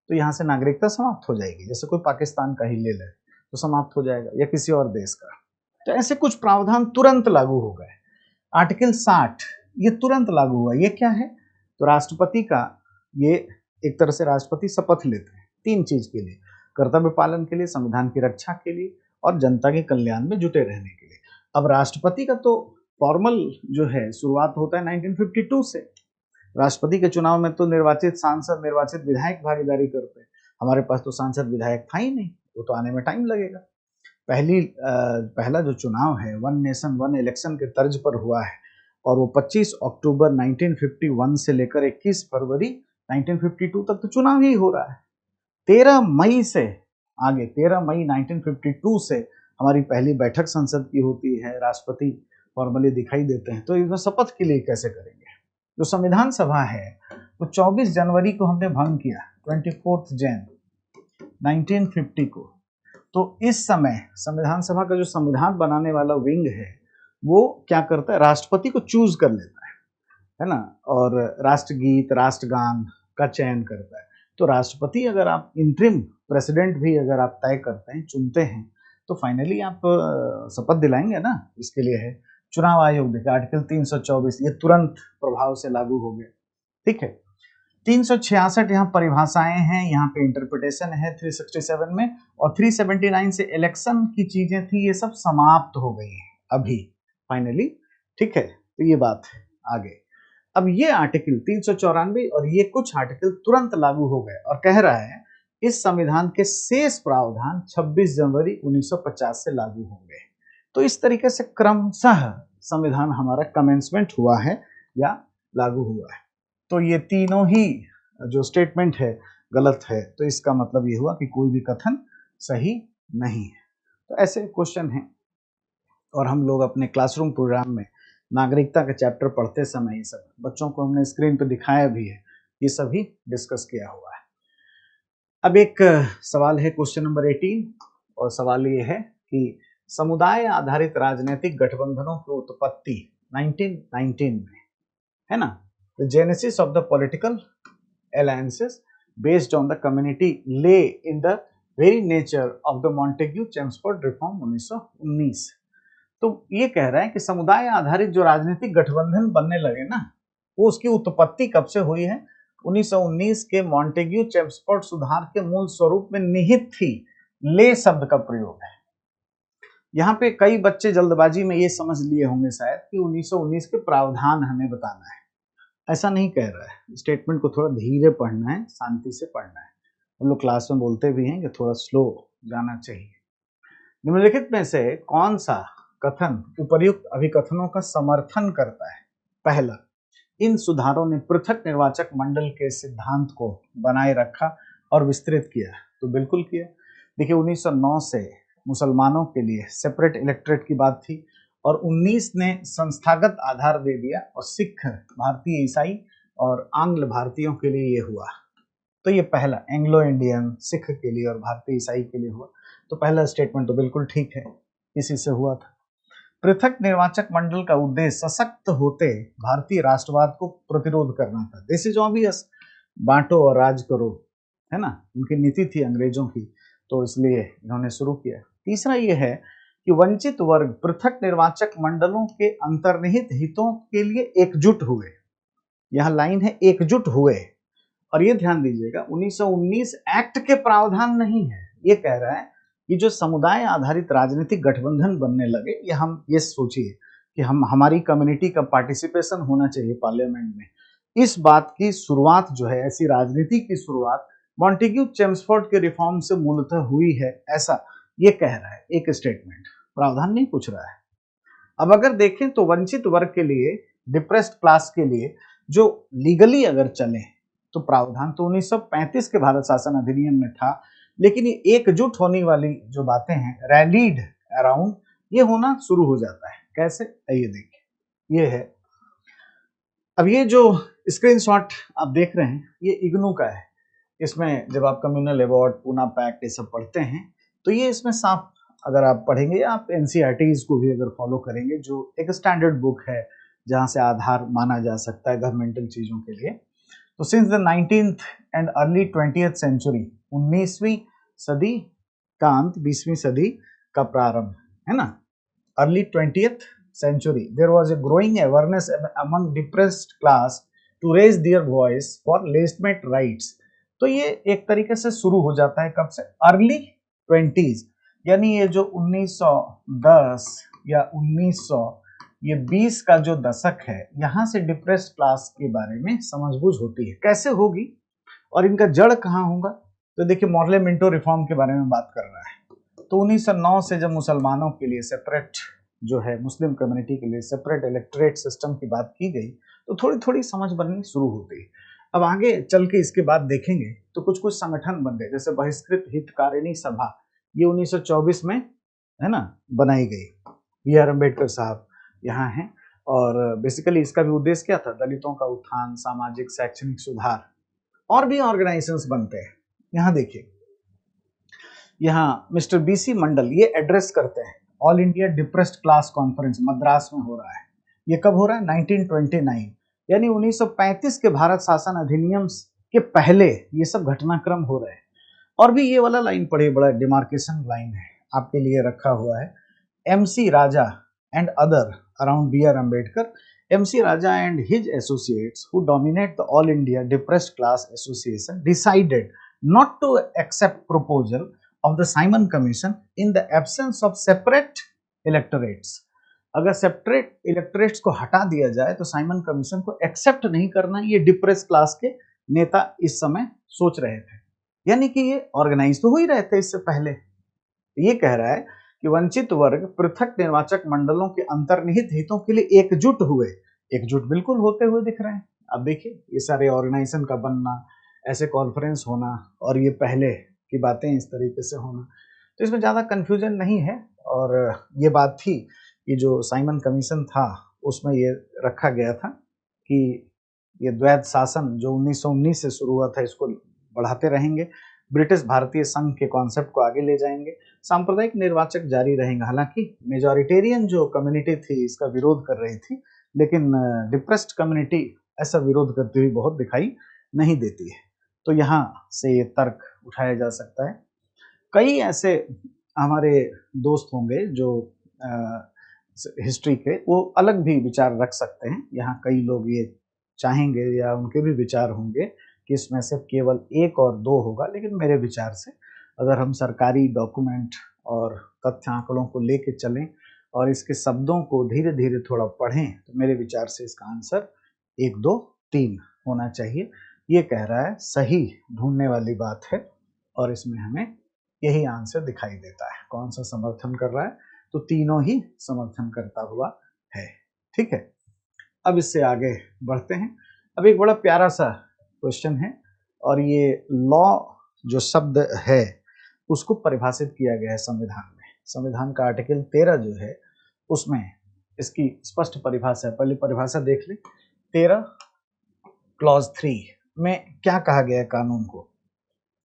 Speaker 1: तो यहाँ से नागरिकता समाप्त हो जाएगी। जैसे कोई पाकिस्तान का ही ले ले तो समाप्त हो जाएगा, या किसी और देश का। तो ऐसे कुछ प्रावधान तुरंत लागू हो गए। आर्टिकल 60 ये तुरंत लागू हुआ। ये क्या है, तो राष्ट्रपति का, ये एक तरह से राष्ट्रपति शपथ लेते हैं 3 चीज के लिए, कर्तव्य पालन के लिए, संविधान की रक्षा के लिए और जनता के कल्याण में जुटे रहने के लिए। अब राष्ट्रपति का तो फॉर्मल जो है शुरुआत होता है 1952 से। राष्ट्रपति के चुनाव में तो निर्वाचित सांसद, निर्वाचित विधायक भागीदारी करते हैं। हमारे पास तो सांसद विधायक था ही नहीं, वो तो आने में टाइम लगेगा। पहला जो चुनाव है वन नेशन वन इलेक्शन के तर्ज पर हुआ है और वो 25 अक्टूबर 1951 से लेकर 21 फरवरी 1952 तक तो चुनाव ही हो रहा है। 13 मई से आगे, 13 मई 1952 से हमारी पहली बैठक संसद की होती है, राष्ट्रपति फॉर्मली दिखाई देते हैं। तो इसमें शपथ के लिए कैसे करेंगे। जो संविधान सभा है वो 24 जनवरी को हमने भंग किया, 24 जैन 1950 को। तो इस समय संविधान सभा का जो संविधान बनाने वाला विंग है वो क्या करता है, राष्ट्रपति को चूज कर लेता है ना, और राष्ट्रगीत, राष्ट्रगान का चयन करता है। तो राष्ट्रपति अगर आप इंटरिम प्रेसिडेंट भी अगर आप तय करते हैं, चुनते हैं, तो फाइनली आप शपथ दिलाएंगे ना, इसके लिए है। चुनाव आयोग देखिए आर्टिकल 324 ये तुरंत प्रभाव से लागू हो गया, ठीक है। 366 यहाँ परिभाषाएं हैं, यहाँ पे इंटरप्रिटेशन है 367 में, और 379 से इलेक्शन की चीजें थी, ये सब समाप्त हो गई है अभी फाइनली, ठीक है। तो ये बात है आगे। अब ये आर्टिकल 394 और ये कुछ आर्टिकल तुरंत लागू हो गए और कह रहा है इस संविधान के शेष प्रावधान 26 जनवरी 1950 से लागू होंगे। तो इस तरीके से क्रमशः संविधान हमारा कमेंसमेंट हुआ है या लागू हुआ है। तो ये तीनों ही जो स्टेटमेंट है गलत है, तो इसका मतलब ये हुआ कि कोई भी कथन सही नहीं है। तो ऐसे क्वेश्चन हैं और हम लोग अपने क्लासरूम प्रोग्राम में नागरिकता का चैप्टर पढ़ते समय ये सब बच्चों को हमने स्क्रीन पर दिखाया भी है, ये सभी डिस्कस किया हुआ है। अब एक सवाल है क्वेश्चन नंबर 18 और सवाल ये है कि समुदाय आधारित राजनीतिक गठबंधनों की उत्पत्ति 1919 में, है ना, the genesis of the political alliances based on the community lay in the very nature of the Montagu Chelmsford reform 1919। तो ये कह रहा है कि समुदाय आधारित जो राजनीतिक गठबंधन बनने लगे ना, वो उसकी उत्पत्ति कब से हुई है, 1919 के मॉन्टेग्यू चेम्सफोर्ड सुधार के मूल स्वरूप में निहित थी। ले शब्द का प्रयोग है यहाँ पे। कई बच्चे जल्दबाजी में ये समझ लिए होंगे शायद कि 1919 के प्रावधान हमें बताना है, ऐसा नहीं कह रहा है। स्टेटमेंट को थोड़ा धीरे पढ़ना है, शांति से पढ़ना है। हम लोग क्लास में बोलते भी हैं कि थोड़ा स्लो जाना चाहिए। निम्नलिखित में से कौन सा कथन उपर्युक्त अभिकथनों का समर्थन करता है। पहला, इन सुधारों ने पृथक निर्वाचक मंडल के सिद्धांत को बनाए रखा और विस्तृत किया। तो बिल्कुल किया। देखिए 1909 से मुसलमानों के लिए सेपरेट इलेक्टोरेट की बात थी और 19 ने संस्थागत आधार दे दिया और सिख, भारतीय ईसाई और आंग्ल भारतीयों के लिए ये हुआ। तो ये पहला, एंग्लो इंडियन, सिख के लिए और भारतीय ईसाई के लिए हुआ। तो पहला स्टेटमेंट तो बिल्कुल ठीक है, इसी से हुआ था। पृथक निर्वाचक मंडल का उद्देश्य सशक्त होते भारतीय राष्ट्रवाद को प्रतिरोध करना था। दिस इज ऑब्वियस, बांटो और राज करो, है ना, उनकी नीति थी अंग्रेजों की, तो इसलिए इन्होंने शुरू किया। तीसरा ये है कि वंचित वर्ग पृथक निर्वाचक मंडलों के अंतर्निहित हितों के लिए एकजुट हुए। यह लाइन है एकजुट हुए, और ये ध्यान दीजिएगा 1919 एक्ट के प्रावधान नहीं है। ये कह रहा है कि जो समुदाय आधारित राजनीतिक गठबंधन बनने लगे, ये हम ये सोचिए कि हमारी कम्युनिटी का पार्टिसिपेशन होना चाहिए पार्लियामेंट में। इस बात की शुरुआत जो है, ऐसी राजनीति की शुरुआत मॉन्टेग्यू चेम्सफोर्ड के रिफॉर्म से मूलतः हुई है, ऐसा ये कह रहा है एक स्टेटमेंट। प्रावधान नहीं पूछ रहा है। अब अगर देखें तो वंचित वर्ग के लिए, डिप्रेस्ड क्लास के लिए जो लीगली अगर चले तो प्रावधान तो 1935 के भारत शासन अधिनियम में था, लेकिन ये एकजुट होने वाली जो बातें हैं, रैलीड अराउंड, ये होना शुरू हो जाता है। कैसे, आइए देखिए। ये है, अब ये जो स्क्रीनशॉट आप देख रहे हैं, ये इग्नू का है। इसमें जब आप कम्युनल अवार्ड, पूना पैक्ट, ये सब पढ़ते हैं तो ये इसमें साफ, अगर आप पढ़ेंगे या आप एनसीईआरटीज को भी अगर फॉलो करेंगे, जो एक स्टैंडर्ड बुक है जहां से आधार माना जा सकता है गवर्नमेंटल चीजों के लिए, तो since the 19th and early 20th century, 19वीं सदी का अंत, 20वीं सदी का प्रारंभ, है ना, early 20th century, there was a growing awareness among depressed class to raise their voice for legitimate rights। तो ये एक तरीके से शुरू हो जाता है कब से, अर्ली 20s, यानी ये जो 1910 या 1920 का जो दशक है, यहाँ से डिप्रेस्ड क्लास के बारे में समझबूझ होती है। कैसे होगी और इनका जड़ कहाँ होगा, तो देखिए मॉर्ले मिंटो रिफॉर्म के बारे में बात कर रहा है। तो 1909 से जब मुसलमानों के लिए सेपरेट, जो है मुस्लिम कम्युनिटी के लिए सेपरेट इलेक्टोरेट सिस्टम की बात की गई, तो थोड़ी थोड़ी समझ बननी शुरू हो गई। अब आगे चल के इसके बाद देखेंगे तो कुछ कुछ संगठन बन गए, जैसे बहिष्कृत हितकारिणी सभा, ये 1924 में, है ना, बनाई गई। B.R. अम्बेडकर साहब यहाँ हैं, और बेसिकली इसका भी उद्देश्य क्या था, दलितों का उत्थान, सामाजिक शैक्षणिक सुधार। और भी ऑर्गेनाइजेशंस बनते हैं। यहाँ देखिए, यहाँ मिस्टर BC मंडल ये एड्रेस करते हैं, all India depressed class conference Madras में हो रहा है। ये कब हो रहा है, 1929, यानी 1935 के भारत शासन अधिनियम के पहले ये सब घटनाक्रम हो रहे हैं। और भी ये वाला लाइन पढ़िए, बड़ा डिमार्केशन लाइन है, आपके लिए रखा हुआ है। MC Raja and other around B.R. Ambedkar, MC Raja and his associates who dominate the All India Depressed Class Association decided not to accept proposal of the Simon Commission in the absence of separate electorates। अगर separate electorates को हटा दिया जाए तो Simon commission को accept नहीं करना, ये डिप्रेस क्लास के नेता इस समय सोच रहे थे। यानी कि ये ऑर्गेनाइज तो हो ही रहे थे इससे पहले। ये कह रहा है कि वंचित वर्ग पृथक निर्वाचक मंडलों के अंतर्निहित हितों के लिए एकजुट हुए। एकजुट बिल्कुल होते हुए दिख रहे हैं। अब देखिए ये सारे ऑर्गेनाइजेशन का बनना, ऐसे कॉन्फ्रेंस होना, और ये पहले की बातें इस तरीके से होना, तो इसमें ज़्यादा कन्फ्यूजन नहीं है। और ये बात थी कि जो साइमन कमीशन था उसमें ये रखा गया था कि ये द्वैध शासन जो 1919 से शुरू हुआ था, इसको बढ़ाते रहेंगे, ब्रिटिश भारतीय संघ के कॉन्सेप्ट को आगे ले जाएंगे, सांप्रदायिक निर्वाचक जारी रहेंगे। हालांकि मेजॉरिटेरियन जो कम्युनिटी थी इसका विरोध कर रही थी, लेकिन डिप्रेस्ड कम्युनिटी ऐसा विरोध करती हुई बहुत दिखाई नहीं देती है। तो यहाँ से ये तर्क उठाया जा सकता है। कई ऐसे हमारे दोस्त होंगे जो हिस्ट्री के, वो अलग भी विचार रख सकते हैं। यहाँ कई लोग ये चाहेंगे या उनके भी विचार होंगे कि इसमें से केवल 1 और 2 होगा, लेकिन मेरे विचार से अगर हम सरकारी डॉक्यूमेंट और तथ्य आंकड़ों को लेके चलें और इसके शब्दों को धीरे धीरे थोड़ा पढ़ें, तो मेरे विचार से इसका आंसर 1, 2, 3 होना चाहिए। ये कह रहा है, सही ढूंढने वाली बात है, और इसमें हमें यही आंसर दिखाई देता है। कौन सा समर्थन कर रहा है, तो तीनों ही समर्थन करता हुआ है। ठीक है, अब इससे आगे बढ़ते हैं। अब एक बड़ा प्यारा सा क्वेश्चन है, और ये लॉ जो शब्द है उसको परिभाषित किया गया है संविधान में। संविधान का आर्टिकल 13 जो है उसमें इसकी स्पष्ट परिभाषा है। पहले परिभाषा देख ले। 13 क्लॉज 3 में क्या कहा गया है कानून को।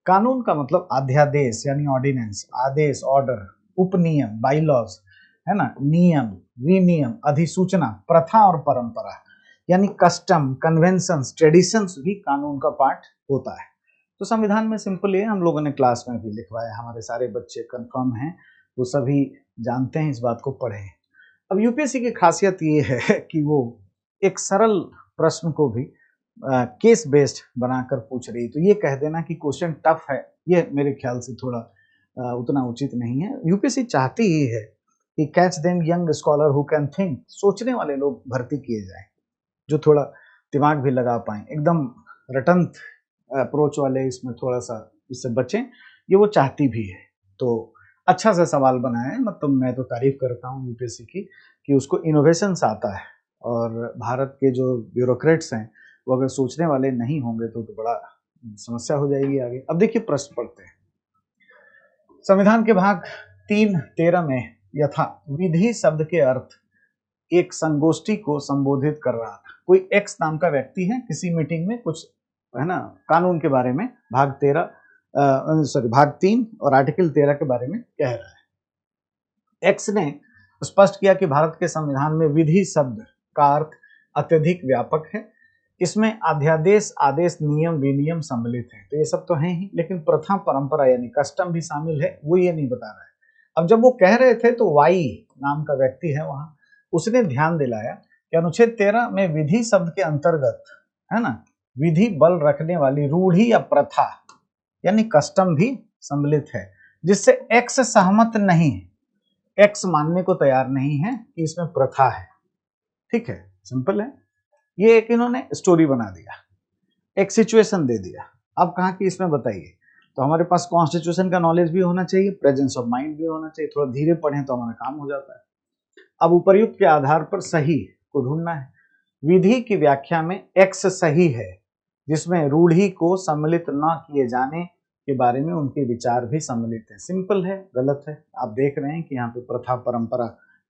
Speaker 1: कानून का मतलब अध्यादेश यानी ऑर्डिनेंस, आदेश, ऑर्डर, उपनियम, बाईलॉज, है ना, नियम, विनियम, अधिसूचना, प्रथा और परंपरा, यानी कस्टम, कन्वेंशंस, ट्रेडिशंस भी कानून का पार्ट होता है। तो संविधान में सिंपल है, हम लोगों ने क्लास में भी लिखवाया, हमारे सारे बच्चे कंफर्म हैं वो सभी जानते हैं, इस बात को पढ़े हैं। अब यूपीएससी की खासियत ये है कि वो एक सरल प्रश्न को भी केस बेस्ड बनाकर पूछ रही है। तो ये कह देना कि क्वेश्चन टफ है, ये मेरे ख्याल से थोड़ा उतना उचित नहीं है। यूपीएससी चाहती ही है कि catch them young scholar who can think, सोचने वाले लोग भर्ती किए जाएं जो थोड़ा दिमाग भी लगा पाएं, एकदम रटंत अप्रोच वाले इसमें थोड़ा सा इससे बचें, ये वो चाहती भी है। तो अच्छा सा सवाल बनाया है, मतलब मैं तो तारीफ करता हूँ यूपीएससी की कि उसको इनोवेशंस आता है, और भारत के जो ब्यूरोक्रेट्स हैं वो अगर सोचने वाले नहीं होंगे तो बड़ा समस्या हो जाएगी आगे। अब देखिए प्रश्न पढ़ते हैं। संविधान के भाग 3(13) में यथा विधि शब्द के अर्थ एक संगोष्ठी को संबोधित कर रहा था। कोई एक्स नाम का व्यक्ति है, किसी मीटिंग में कुछ है ना कानून के बारे में भाग 3 और आर्टिकल 13 के बारे में कह रहा है। एक्स ने स्पष्ट किया कि भारत के संविधान में विधि शब्द का अर्थ अत्यधिक व्यापक है, इसमें अध्यादेश, आदेश, नियम, विनियम सम्मिलित है। तो ये सब तो है ही, लेकिन प्रथा, परंपरा यानी कस्टम भी शामिल है, वो ये नहीं बता रहा है। अब जब वो कह रहे थे तो वाई नाम का व्यक्ति है वहां, उसने ध्यान दिलाया कि अनुच्छेद 13 में विधि शब्द के अंतर्गत है ना विधि बल रखने वाली रूढ़ी या प्रथा यानी कस्टम भी सम्मिलित है, जिससे एक्स सहमत नहीं है, एक्स मानने को तैयार नहीं है कि इसमें प्रथा है। ठीक है, सिंपल है। ये एक इन्होंने स्टोरी बना दिया, एक सिचुएशन दे दिया। अब कहा कि इसमें बताइए, तो हमारे पास कॉन्स्टिट्यूशन का नॉलेज भी होना चाहिए, प्रेजेंस ऑफ माइंड भी होना चाहिए, थोड़ा धीरे पढ़ें तो हमारा काम हो जाता है। अब उपर्युक्त के आधार पर सही को ढूंढना है। विधि की व्याख्या में एक्स सही है, जिसमें रूढ़ी को सम्मिलित न किए जाने के बारे में उनके विचार भी सम्मिलित है। सिंपल है, गलत है। आप देख रहे हैं कि यहाँ पे प्रथा, परंपरा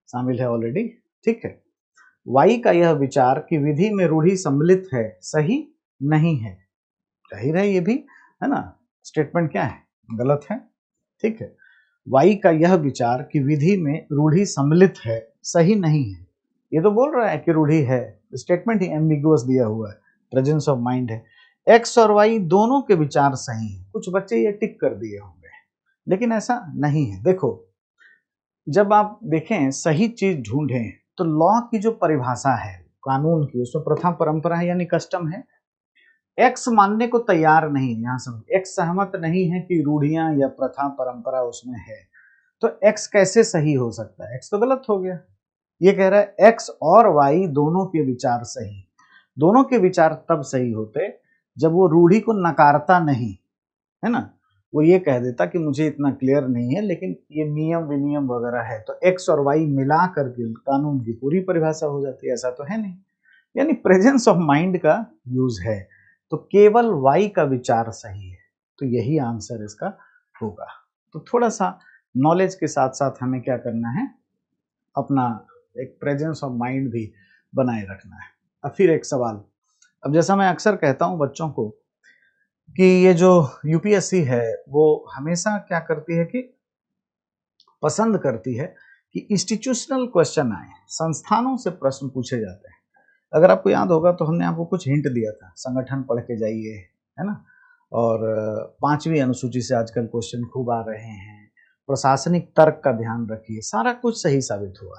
Speaker 1: शामिल है ऑलरेडी। ठीक है, वाई का यह विचार कि विधि में रूढ़ी सम्मिलित है सही नहीं है। जाहिर है ये भी है ना स्टेटमेंट क्या है, गलत है। ठीक है, वाई का यह विचार कि विधि में रूढ़ी सम्मिलित है सही नहीं है। ये तो बोल रहा है कि रूढ़ी है, स्टेटमेंट ही एम्बिगुअस दिया हुआ है, प्रेजेंस ऑफ माइंड है। एक्स और वाई दोनों के विचार सही हैं। कुछ बच्चे ये टिक कर दिए होंगे, लेकिन ऐसा नहीं है। देखो, जब आप देखें सही चीज ढूंढें तो लॉ की जो परिभाषा है कानून की, उसमें प्रथा, परंपरा है यानी कस्टम है। एक्स मानने को तैयार नहीं, यहां समझ, एक्स सहमत नहीं है कि रूढ़ियां या प्रथा, परंपरा उसमें है, तो एक्स कैसे सही हो सकता है? एक्स तो गलत हो गया। ये कह रहा है एक्स और वाई दोनों के विचार सही। दोनों के विचार तब सही होते जब वो रूढ़ी को नकारता नहीं, है ना, वो ये कह देता कि मुझे इतना क्लियर नहीं है लेकिन ये नियम विनियम वगैरह है, तो एक्स और वाई मिला करके कानून की पूरी परिभाषा हो जाती है। ऐसा तो है नहीं, यानी प्रेजेंस ऑफ माइंड का यूज है, तो केवल वाई का विचार सही है, तो यही आंसर इसका होगा। तो थोड़ा सा नॉलेज के साथ साथ हमें क्या करना है, अपना एक प्रेजेंस ऑफ माइंड भी बनाए रखना है। अब फिर एक सवाल, अब जैसा मैं अक्सर कहता हूं बच्चों को कि ये जो यूपीएससी है वो हमेशा क्या करती है कि पसंद करती है कि इंस्टीट्यूशनल क्वेश्चन आए, संस्थानों से प्रश्न पूछे जाते हैं। अगर आपको याद होगा तो हमने आपको कुछ हिंट दिया था, संगठन पढ़ के जाइए, है ना, और 5वीं अनुसूची से आजकल क्वेश्चन खूब आ रहे हैं, प्रशासनिक तर्क का ध्यान रखिए, सारा कुछ सही साबित हुआ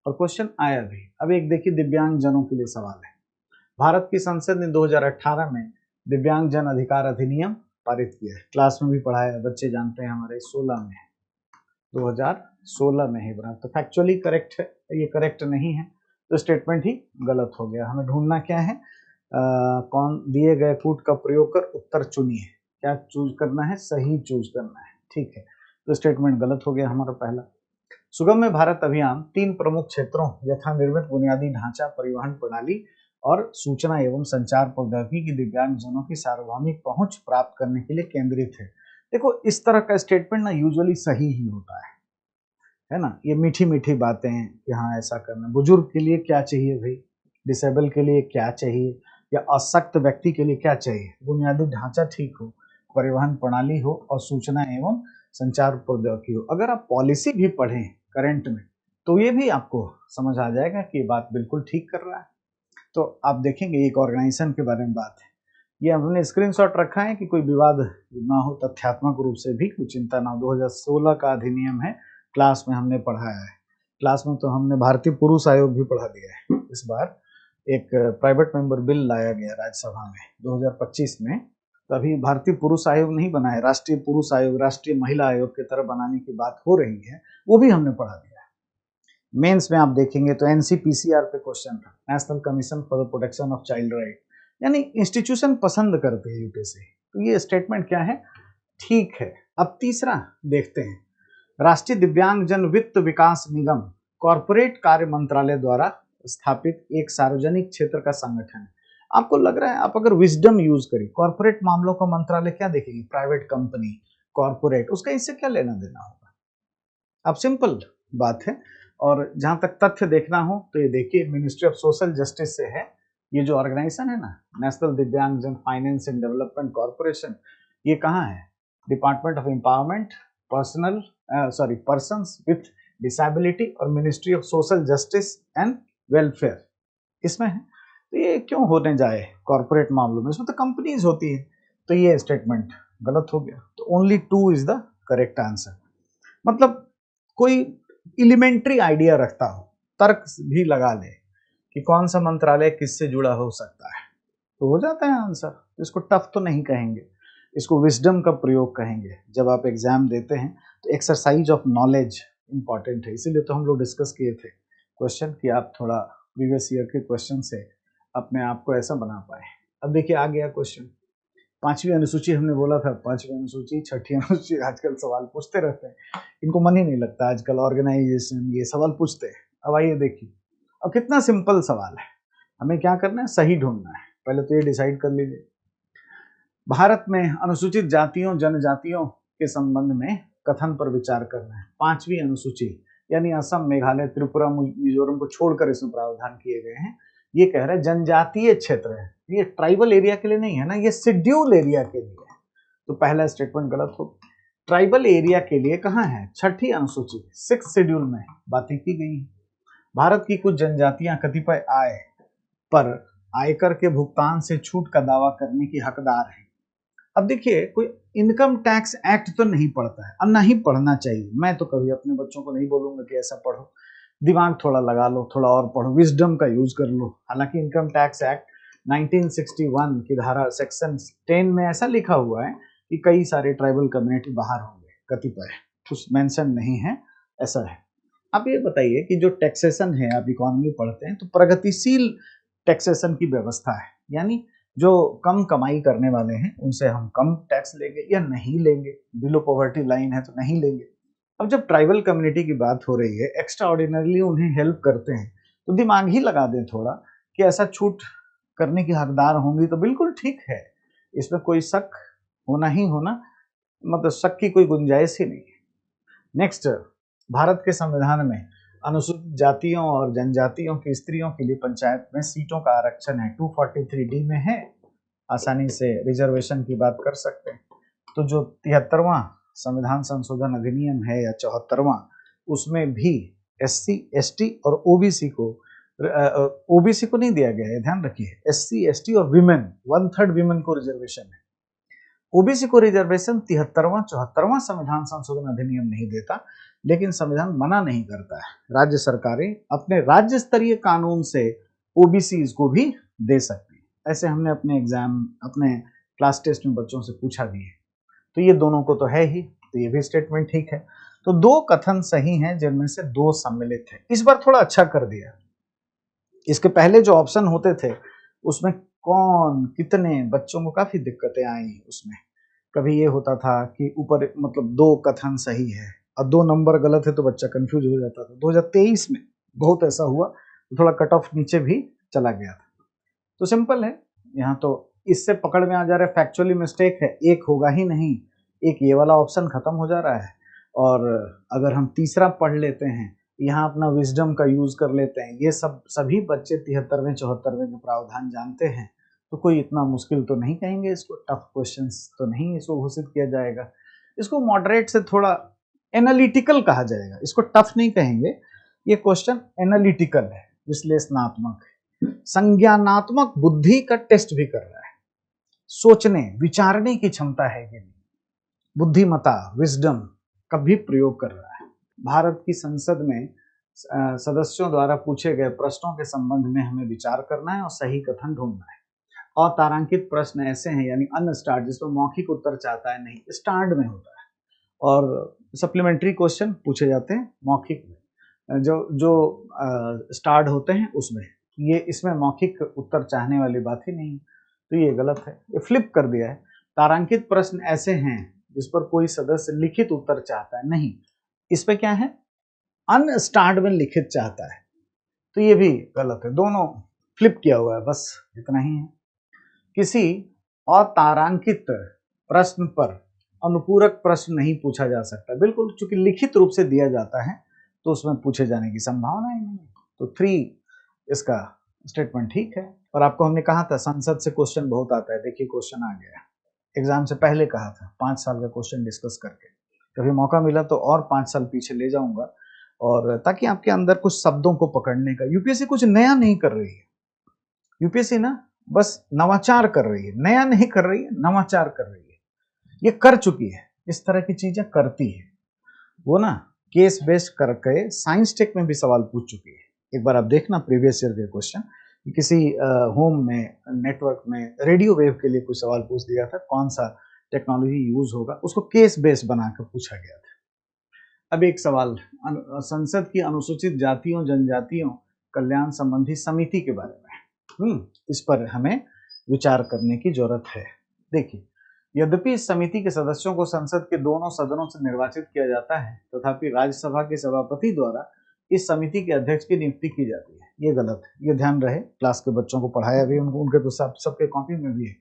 Speaker 1: और क्वेश्चन आया भी। अब एक देखिए, दिव्यांग जनों के लिए सवाल है। भारत की संसद ने 2018 में दिव्यांग जन अधिकार अधिनियम पारित किया है। क्लास में भी पढ़ाया है, बच्चे जानते हैं, हमारे 16 में है, 2016 में ही बना। तो फैक्चुअली करेक्ट है, ये करेक्ट नहीं है, तो स्टेटमेंट ही गलत हो गया। हमें ढूंढना क्या है, कौन दिए गए कूट का प्रयोग कर उत्तर चुनिए, क्या चूज करना है, सही चूज करना है। ठीक है, तो स्टेटमेंट गलत हो गया हमारा पहला। सुगम्य भारत अभियान 3 प्रमुख क्षेत्रों यथा निर्मित बुनियादी ढांचा, परिवहन प्रणाली और सूचना एवं संचार प्रौद्योगिकी की दिव्यांग जनों की सार्वभौमिक पहुंच प्राप्त करने के लिए केंद्रित है। देखो, इस तरह का स्टेटमेंट ना यूजुअली सही ही होता है ना। ये मीठी मीठी बातें हैं कि हाँ ऐसा करना, बुजुर्ग के लिए क्या चाहिए भाई, डिसेबल के लिए क्या चाहिए, या अशक्त व्यक्ति के लिए क्या चाहिए, बुनियादी ढांचा ठीक हो, परिवहन प्रणाली हो और सूचना एवं संचार प्रौद्योगिकी हो। अगर आप पॉलिसी भी पढ़ें करंट में तो ये भी आपको समझ आ जाएगा कि ये बात बिल्कुल ठीक कर रहा है। तो आप देखेंगे एक ऑर्गेनाइजेशन के बारे में बात है, ये हमने स्क्रीनशॉट रखा है कि कोई विवाद ना हो, तथ्यात्मक रूप से भी कोई चिंता ना हो। 2016 का अधिनियम है क्लास में हमने पढ़ाया है। क्लास में तो हमने भारतीय पुरुष आयोग भी पढ़ा दिया है। इस बार एक प्राइवेट मेंबर बिल लाया गया राज्यसभा में 2025 में, तभी भारतीय पुरुष आयोग नहीं बना है, राष्ट्रीय पुरुष आयोग, राष्ट्रीय महिला आयोग की तरह बनाने की बात हो रही है, वो भी हमने पढ़ा दिया है। मेंस में आप देखेंगे तो एनसीपीसीआर पे क्वेश्चन था, national commission for the protection of child right, यानी इंस्टीट्यूशन पसंद करते हैं यूपीएससी। तो ये स्टेटमेंट क्या है, ठीक है। अब तीसरा देखते हैं, राष्ट्रीय दिव्यांगजन वित्त विकास निगम कॉर्पोरेट कार्य मंत्रालय द्वारा स्थापित एक सार्वजनिक क्षेत्र का संगठन है। आपको लग रहा है आप अगर विजडम यूज करें, कॉर्पोरेट मामलों का मंत्रालय क्या देखेगी, प्राइवेट कंपनी, कॉर्पोरेट, उसका इससे क्या लेना देना होगा। अब सिंपल बात है, और जहां तक तथ्य देखना हो तो ये देखिए, मिनिस्ट्री ऑफ सोशल जस्टिस से है ये जो ऑर्गेनाइजेशन है ना, नेशनल दिव्यांगजन फाइनेंस एंड डेवलपमेंट कॉर्पोरेशन, ये कहाँ है, department of empowerment persons with disability और ministry of social justice and welfare, इसमें है। तो ये क्यों होने जाए कॉर्पोरेट मामलों में, इसमें तो कंपनीज होती है। तो ये स्टेटमेंट गलत हो गया। तो only 2 is the correct answer. मतलब कोई एलिमेंट्री आइडिया रखता हो, तर्क भी लगा ले कि कौन सा मंत्रालय किससे जुड़ा हो सकता है, तो हो जाता है आंसर। तो इसको टफ तो नहीं कहेंगे, इसको विजडम का प्रयोग कहेंगे। जब आप एग्जाम देते हैं तो एक्सरसाइज ऑफ नॉलेज इंपॉर्टेंट है, इसीलिए तो हम लोग डिस्कस किए थे क्वेश्चन कि आप थोड़ा प्रीवियस ईयर के क्वेश्चन से अपने आप को ऐसा बना पाए। अब देखिए आ गया क्वेश्चन, 5वीं अनुसूची, हमने बोला था 5वीं अनुसूची 6ठी अनुसूची, आजकल सवाल पूछते रहते हैं, इनको मन ही नहीं लगता आजकल, ऑर्गेनाइजेशन ये सवाल पूछते हैं। अब आइए देखिए, अब कितना सिंपल सवाल है, हमें क्या करना है, सही ढूंढना है। पहले तो ये डिसाइड कर लीजिए, भारत में अनुसूचित जातियों जनजातियों के संबंध में कथन पर विचार करना है। 5वीं अनुसूची यानी असम, मेघालय, त्रिपुरा, मिजोरम को छोड़कर इसमें प्रावधान किए गए हैं। ये कह रहे हैं जनजातीय क्षेत्र है, ये ट्राइबल एरिया के लिए नहीं है ना, ये शेड्यूल एरिया के लिए है। तो पहला स्टेटमेंट गलत हो। ट्राइबल एरिया के लिए कहाँ है, 6ठी अनुसूची 6 शेड्यूल में बातें की गई है। भारत की कुछ जनजातियां कतिपय आय पर आयकर के भुगतान से छूट का दावा करने की हकदार है। अब देखिए, कोई इनकम टैक्स एक्ट तो नहीं पढ़ता है और ना ही पढ़ना चाहिए। मैं तो कभी अपने बच्चों को नहीं बोलूंगा कि ऐसा पढ़ो, दिमाग थोड़ा लगा लो, थोड़ा और पढ़ो, विजडम का यूज कर लो। हालांकि इनकम टैक्स एक्ट 1961 की धारा सेक्शन 10 में ऐसा लिखा हुआ है कि कई सारे ट्राइबल कम्युनिटी बाहर होंगे, कतिपय, कुछ मेंशन नहीं है, ऐसा है। आप ये बताइए कि जो टैक्सेशन है, आप इकोनॉमी पढ़ते हैं तो प्रगतिशील टैक्सेशन की व्यवस्था है, यानी जो कम कमाई करने वाले हैं उनसे हम कम टैक्स लेंगे या नहीं लेंगे, बिलो पॉवर्टी लाइन है तो नहीं लेंगे। अब जब ट्राइबल कम्युनिटी की बात हो रही है, एक्स्ट्रा ऑर्डिनरली उन्हें हेल्प करते हैं, तो दिमाग ही लगा दें थोड़ा कि ऐसा छूट करने की हकदार होंगी, तो बिल्कुल ठीक है, इसमें कोई शक होना ही होना, मतलब शक की कोई गुंजाइश ही नहीं है। नेक्स्ट, भारत के संविधान में अनुसूचित जातियों और जनजातियों की स्त्रियों के लिए पंचायत में सीटों का आरक्षण है, 243D में है, आसानी से रिजर्वेशन की बात कर सकते हैं। तो जो 73वां संविधान संशोधन अधिनियम है या 74वां, उसमें भी SC ST और OBC को नहीं दिया गया है, ध्यान रखिए, SC ST और विमेन, 1/3 विमेन को रिजर्वेशन है। OBC को रिजर्वेशन 73वां 74वां संविधान संशोधन अधिनियम नहीं देता, लेकिन संविधान मना नहीं करता है, राज्य सरकारें अपने राज्य स्तरीय कानून से OBCs को भी दे सकते हैं। ऐसे हमने अपने एग्जाम, अपने क्लास टेस्ट में बच्चों से पूछा भी है। तो ये दोनों को तो है ही, तो ये भी स्टेटमेंट ठीक है। तो 2 कथन सही हैं, जिनमें से 2 सम्मिलित है। इस बार थोड़ा अच्छा कर दिया, इसके पहले जो ऑप्शन होते थे उसमें कौन कितने बच्चों को काफी दिक्कतें आई। उसमें कभी ये होता था कि ऊपर मतलब 2 कथन सही है और 2 नंबर गलत है, तो बच्चा कंफ्यूज हो जाता था। 2023 में बहुत ऐसा हुआ, तो थोड़ा कट ऑफ नीचे भी चला गया था। तो सिंपल है, यहाँ तो इससे पकड़ में आ जा रहा है, फैक्चुअली मिस्टेक है, एक होगा ही नहीं, एक ये वाला ऑप्शन खत्म हो जा रहा है। और अगर हम तीसरा पढ़ लेते हैं, यहाँ अपना विजडम का यूज कर लेते हैं, ये सभी बच्चे 73वें 74वें के प्रावधान जानते हैं, तो कोई इतना मुश्किल तो नहीं कहेंगे इसको, टफ क्वेश्चंस तो नहीं इसको घोषित किया जाएगा। इसको मॉडरेट से थोड़ा एनालिटिकल कहा जाएगा, इसको टफ नहीं कहेंगे। ये क्वेश्चन एनालिटिकल है, विश्लेषणात्मक है, संज्ञानात्मक बुद्धि का टेस्ट भी कर रहा है, सोचने विचारने की क्षमता है कि नहीं, बुद्धिमता विजडम का भी प्रयोग कर रहा है। भारत की संसद में सदस्यों द्वारा पूछे गए प्रश्नों के संबंध में हमें विचार करना है और सही कथन ढूंढना है। अतारांकित प्रश्न ऐसे हैं, यानी अनस्टार्ड, जिसमें मौखिक उत्तर चाहता है, नहीं, स्टार्ड में होता है। और सप्लीमेंट्री क्वेश्चन पूछे जाते हैं मौखिक में, जो जो स्टार्ड होते हैं उसमें। ये इसमें मौखिक उत्तर चाहने वाली बात ही नहीं, तो ये गलत है, ये फ्लिप कर दिया है। तारांकित प्रश्न ऐसे हैं जिस पर कोई सदस्य लिखित उत्तर चाहता है, नहीं, इस पे क्या है, अनस्टार्ड में लिखित चाहता है, तो ये भी गलत है। दोनों फ्लिप किया हुआ है, बस इतना ही है। किसी अतारांकित प्रश्न पर अनुपूरक प्रश्न नहीं पूछा जा सकता, बिल्कुल, चूंकि लिखित रूप से दिया जाता है तो उसमें पूछे जाने की संभावना ही नहीं। तो 3 इसका स्टेटमेंट ठीक है। और आपको हमने कहा था संसद से क्वेश्चन बहुत आता है, देखिए क्वेश्चन आ गया, एग्जाम से पहले कहा था 5 साल का क्वेश्चन डिस्कस करके, कभी मौका मिला तो और 5 साल पीछे ले जाऊंगा, और ताकि आपके अंदर कुछ शब्दों को पकड़ने का। यूपीएससी कुछ नया नहीं कर रही है, यूपीएससी ना बस नवाचार कर रही है, नया नहीं कर रही है, नवाचार कर रही है। ये कर चुकी है, इस तरह की चीजें करती है वो ना, केस बेस्ड करके साइंस टेक में भी सवाल पूछ चुकी है। एक बार आप देखना प्रीवियस ईयर के क्वेश्चन, किसी होम में नेटवर्क में रेडियो वेव के लिए कुछ सवाल पूछ दिया था, कौन सा टेक्नोलॉजी यूज होगा, उसको केस बेस्ड बनाकर पूछा गया था। अब एक सवाल संसद की अनुसूचित जातियों जनजातियों कल्याण संबंधी समिति के बारे में, इस पर हमें विचार करने की जरूरत है। देखिए, यद्यपि इस समिति के सदस्यों को संसद के दोनों सदनों से निर्वाचित किया जाता है, तथापि राज्यसभा के सभापति द्वारा इस समिति के अध्यक्ष की नियुक्ति की जाती है। ये गलत है, ये ध्यान रहे, क्लास के बच्चों को पढ़ाया भी, उनके तो सबके कॉपी में भी है।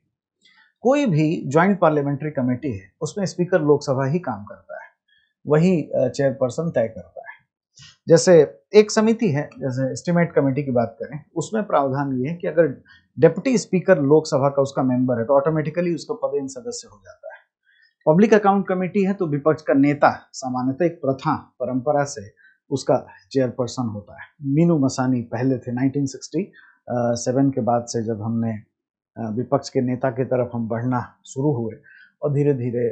Speaker 1: कोई भी ज्वाइंट पार्लियामेंट्री कमेटी है, उसमें स्पीकर लोकसभा ही काम करता है, वही चेयरपर्सन तय करता है। जैसे एक समिति है, जैसे एस्टीमेट कमेटी की बात करें, उसमें प्रावधान ये है कि अगर डिप्टी स्पीकर लोकसभा का उसका मेंबर है तो ऑटोमेटिकली उसका पदेन सदस्य हो जाता है। पब्लिक अकाउंट कमेटी है तो विपक्ष का नेता सामान्यतः एक प्रथा परंपरा से उसका चेयरपर्सन होता है। मीनू मसानी पहले थे, 1967 के बाद से जब हमने विपक्ष के नेता की तरफ हम बढ़ना शुरू हुए और धीरे धीरे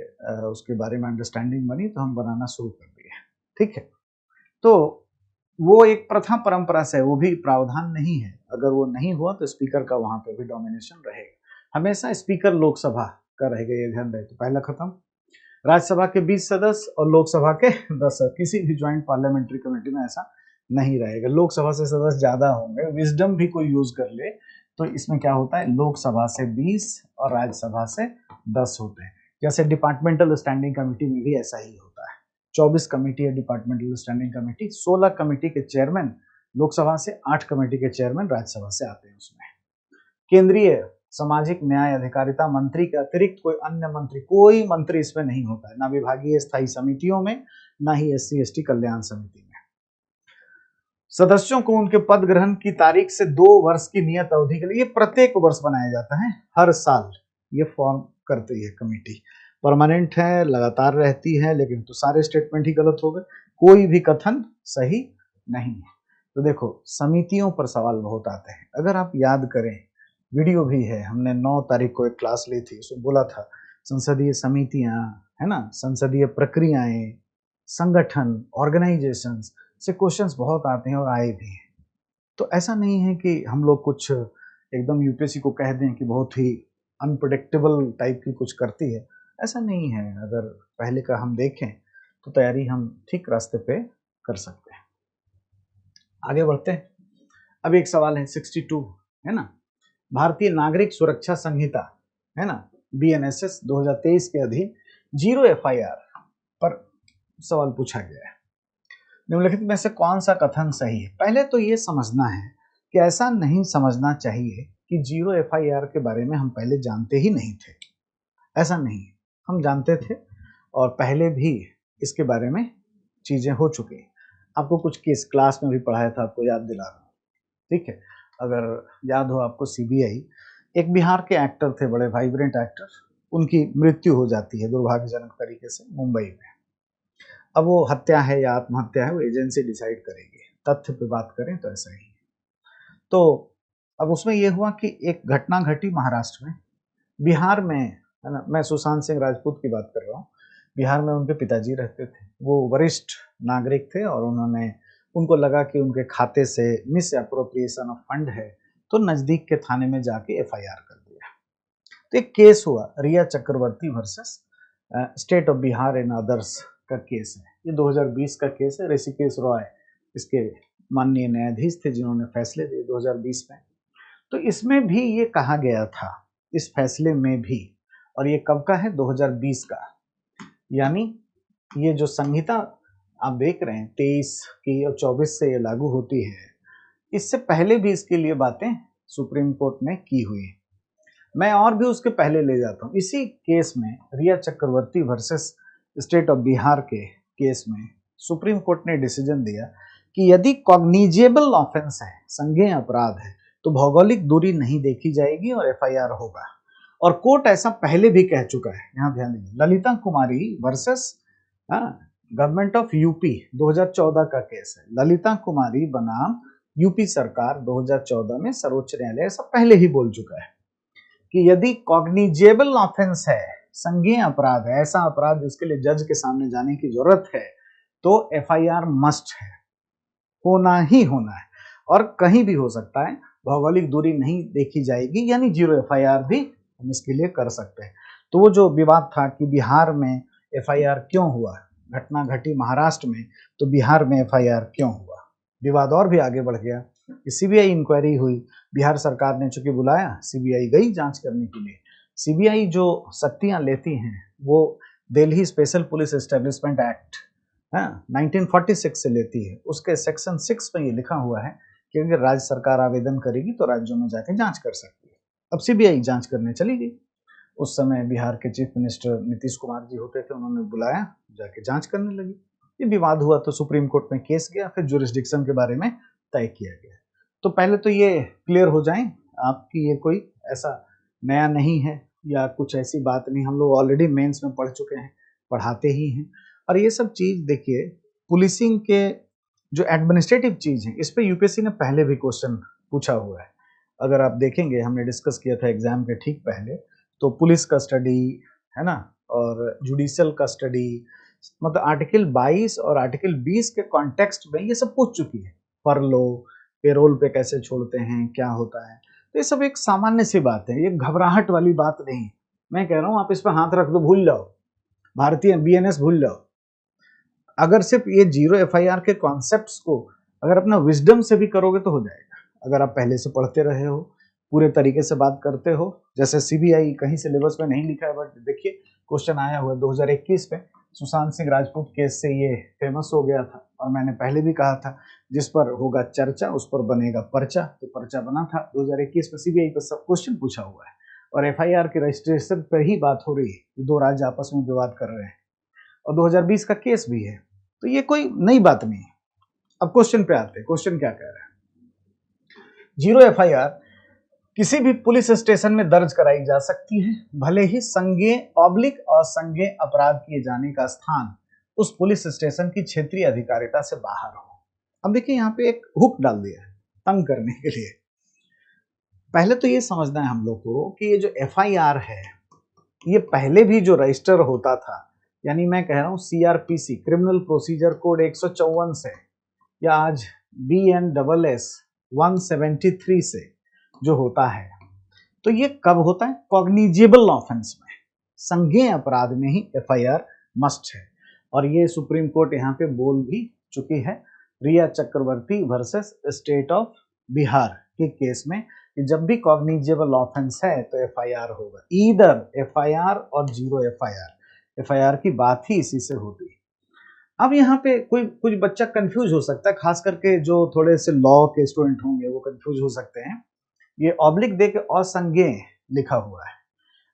Speaker 1: उसके बारे में अंडरस्टैंडिंग बनी, तो हम बनाना शुरू कर दिए, ठीक है। तो वो एक प्रथा परंपरा से, वो भी प्रावधान नहीं है, अगर वो नहीं हुआ तो स्पीकर का वहां पे भी डोमिनेशन रहेगा, हमेशा स्पीकर लोकसभा का रहेगा, ये ध्यान रहे। तो पहला खत्म। राज्यसभा के 20 सदस्य और लोकसभा के 10, किसी भी ज्वाइंट पार्लियामेंट्री कमेटी में ऐसा नहीं रहेगा, लोकसभा से सदस्य ज्यादा होंगे, विजडम भी कोई यूज कर ले तो इसमें क्या होता है, लोकसभा से 20 और राज्यसभा से 10 होते हैं। जैसे डिपार्टमेंटल स्टैंडिंग कमेटी में भी ऐसा ही होता है, 24 कमेटी है डिपार्टमेंटल स्टैंडिंग कमेटी, 16 कमेटी के चेयरमैन लोकसभा से, 8 कमेटी के चेयरमैन राज्यसभा से आते हैं उसमें। केंद्रीय सामाजिक न्याय अधिकारिता मंत्री के अतिरिक्त कोई अन्य मंत्री, कोई मंत्री इसमें नहीं होता है, ना विभागीय स्थायी समितियों में, ना ही SC/ST कल्याण समिति में। सदस्यों को उनके पद ग्रहण की तारीख से 2 वर्ष की नियत अवधि के लिए प्रत्येक वर्ष बनाया जाता है, हर साल ये फॉर्म करती है कमेटी, परमानेंट है, लगातार रहती है, लेकिन तो सारे स्टेटमेंट ही गलत हो गए, कोई भी कथन सही नहीं है। तो देखो, समितियों पर सवाल बहुत आते हैं, अगर आप याद करें, वीडियो भी है, हमने 9 तारीख को एक क्लास ली थी, उसमें बोला था संसदीय समितियां, है ना, संसदीय प्रक्रियाएं, संगठन, ऑर्गेनाइजेशंस से क्वेश्चंस बहुत आते हैं और आए भी हैं। तो ऐसा नहीं है कि हम लोग कुछ एकदम यूपीएससी को कह दें कि बहुत ही अनप्रेडिक्टेबल टाइप की कुछ करती है, ऐसा नहीं है। अगर पहले का हम देखें तो तैयारी हम ठीक रास्ते पे कर सकते हैं। आगे बढ़ते हैं। अब एक सवाल है 62, है ना, भारतीय नागरिक सुरक्षा संहिता, है ना, BNSS 2023 के अधीन 0 FIR पर सवाल पूछा गया है। निम्नलिखित में से कौन सा कथन सही है? पहले तो ये समझना है कि ऐसा नहीं समझना चाहिए कि 0 FIR के बारे में हम पहले जानते ही नहीं थे, ऐसा नहीं, हम जानते थे और पहले भी इसके बारे में चीजें हो चुकी। आपको कुछ केस क्लास में भी पढ़ाया था, आपको याद दिला रहा हूँ, ठीक है। अगर याद हो आपको, CBI, एक बिहार के एक्टर थे, बड़े वाइब्रेंट एक्टर, उनकी मृत्यु हो जाती है दुर्भाग्यजनक तरीके से मुंबई में। अब वो हत्या है या आत्महत्या है, वो एजेंसी डिसाइड करेगी, तथ्य पे बात करें तो ऐसा ही। तो अब उसमें ये हुआ कि एक घटना घटी महाराष्ट्र में, बिहार में, है ना, मैं सुशांत सिंह राजपूत की बात कर रहा हूँ, बिहार में उनके पिताजी रहते थे, वो वरिष्ठ नागरिक थे और उनको लगा कि उनके खाते से मिस अप्रोप्रिएशन ऑफ फंड है, तो नज़दीक के थाने में जाके एफआईआर कर दिया। तो एक केस हुआ Riya Chakraborty versus state of Bihar and others का केस है। ये 2020 का केस है। ऋषिकेश रॉय इसके माननीय न्यायाधीश थे जिन्होंने फैसले दिए 2020 में। तो इसमें भी ये कहा गया था, इस फैसले में भी, और ये कब का है, 2020 का, यानी ये जो संहिता आप देख रहे हैं 23 की और 24 से ये लागू होती है, इससे पहले भी इसके लिए बातें सुप्रीम कोर्ट ने की हुई। मैं और भी उसके पहले ले जाता हूँ। इसी केस में रिया Chakraborty versus state of Bihar के केस में सुप्रीम कोर्ट ने डिसीजन दिया कि यदि कॉग्निजेबल ऑफेंस है, संज्ञेय अपराध है, तो भौगोलिक दूरी नहीं देखी जाएगी और एफआईआर होगा। और कोर्ट ऐसा पहले भी कह चुका है। यहाँ ध्यान दीजिए, ललिता कुमारी वर्सेस गवर्नमेंट ऑफ यूपी 2014 का केस है। ललिता कुमारी बनाम यूपी सरकार 2014 में सर्वोच्च न्यायालय ऐसा पहले ही बोल चुका है कि यदि कॉग्निजेबल ऑफेंस है, संज्ञेय अपराध है, ऐसा अपराध जिसके लिए जज के सामने जाने की जरूरत है, तो एफआईआर मस्ट है, होना ही होना है, और कहीं भी हो सकता है। भौगोलिक दूरी नहीं देखी जाएगी, यानी 0 एफआईआर भी हम इसके लिए कर सकते हैं। तो वो जो विवाद था कि बिहार में एफआईआर क्यों हुआ, घटना घटी महाराष्ट्र में, तो बिहार में एफआईआर क्यों हुआ, विवाद और भी आगे बढ़ गया। सीबीआई इंक्वायरी हुई, बिहार सरकार ने चूंकि बुलाया, सीबीआई गई जांच करने के लिए। सीबीआई जो शक्तियां लेती हैं वो Delhi special police establishment act 1946 से लेती है। उसके सेक्शन 6 में ये लिखा हुआ है कि अगर राज्य सरकार आवेदन करेगी तो राज्यों में जाके जांच कर सकती है। अब सीबीआई जांच करने चली गई। उस समय बिहार के चीफ मिनिस्टर नीतीश कुमार जी होते थे, उन्होंने बुलाया, जाके जांच करने लगी। ये विवाद हुआ तो सुप्रीम कोर्ट में केस गया, फिर जुरिस्डिक्शन के बारे में तय किया गया। तो पहले तो ये क्लियर हो जाए आपकी, ये कोई ऐसा नया नहीं है या कुछ ऐसी बात नहीं, हम लोग ऑलरेडी मेंस में पढ़ चुके हैं, पढ़ाते ही हैं। और ये सब चीज देखिए, पुलिसिंग के जो एडमिनिस्ट्रेटिव चीज है, इस पे यूपीएससी ने पहले भी क्वेश्चन पूछा हुआ है। अगर आप देखेंगे, हमने डिस्कस किया था एग्जाम के ठीक पहले, तो पुलिस कस्टडी है ना, और जुडिशियल कस्टडी, मतलब आर्टिकल 22 और आर्टिकल 20 के कॉन्टेक्स्ट में ये सब पूछ चुकी है। फरलो, पेरोल पे कैसे छोड़ते हैं, क्या होता है, तो ये सब एक सामान्य सी बात है, ये घबराहट वाली बात नहीं। मैं कह रहा हूं आप इस पर हाथ रख दो, भूल जाओ, भारतीय बीएनएस भूल जाओ। अगर सिर्फ ये 0 एफआईआर के कॉन्सेप्ट्स को अगर अपना विजडम से भी करोगे तो हो जाएगा। अगर आप पहले से पढ़ते रहे हो, पूरे तरीके से बात करते हो, जैसे सीबीआई कहीं सिलेबस में नहीं लिखा है, बट देखिए क्वेश्चन आया हुआ है 2021 में, सुशांत सिंह राजपूत केस से ये फेमस हो गया था। और मैंने पहले भी कहा था, जिस पर होगा चर्चा उस पर बनेगा पर्चा, तो पर्चा बना था 2021 में। सीबीआई पर सब क्वेश्चन पूछा हुआ है और एफआईआर के रजिस्ट्रेशन पर ही बात हो रही है, दो राज्य आपस में विवाद कर रहे हैं, और 2020 का केस भी है, तो ये कोई नई बात नहीं है। अब क्वेश्चन पे आते हैं, क्वेश्चन क्या कह रहा है। 0 एफआईआर किसी भी पुलिस स्टेशन में दर्ज कराई जा सकती है, भले ही संज्ञेय ऑब्लिक असंज्ञेय अपराध किए जाने का स्थान उस पुलिस स्टेशन की क्षेत्रीय अधिकारिता से बाहर हो। अब देखिए यहाँ पे एक हुक डाल दिया है तंग करने के लिए। पहले तो ये समझना है हम लोग को कि ये जो एफआईआर है, ये पहले भी जो रजिस्टर होता था, यानी मैं कह रहा हूँ सीआरपीसी, क्रिमिनल प्रोसीजर कोड 154 से, या आज BNSS 173 से जो होता है, तो ये कब होता है, कॉग्निजेबल ऑफेंस में, संज्ञेय अपराध में ही एफआईआर मस्ट है। और ये सुप्रीम कोर्ट यहाँ पे बोल भी चुकी है रिया Chakraborty versus state of Bihar के केस में, कि जब भी कॉग्निजेबल ऑफेंस है तो एफआईआर होगा, ईदर एफआईआर और 0 एफआईआर। एफआईआर की बात ही इसी से होती है। अब यहाँ पे कुछ बच्चा कंफ्यूज हो सकता है, खास करके जो थोड़े से लॉ के स्टूडेंट होंगे वो कंफ्यूज हो सकते हैं। ये ऑब्लिक दे के असंज्ञेय लिखा हुआ है,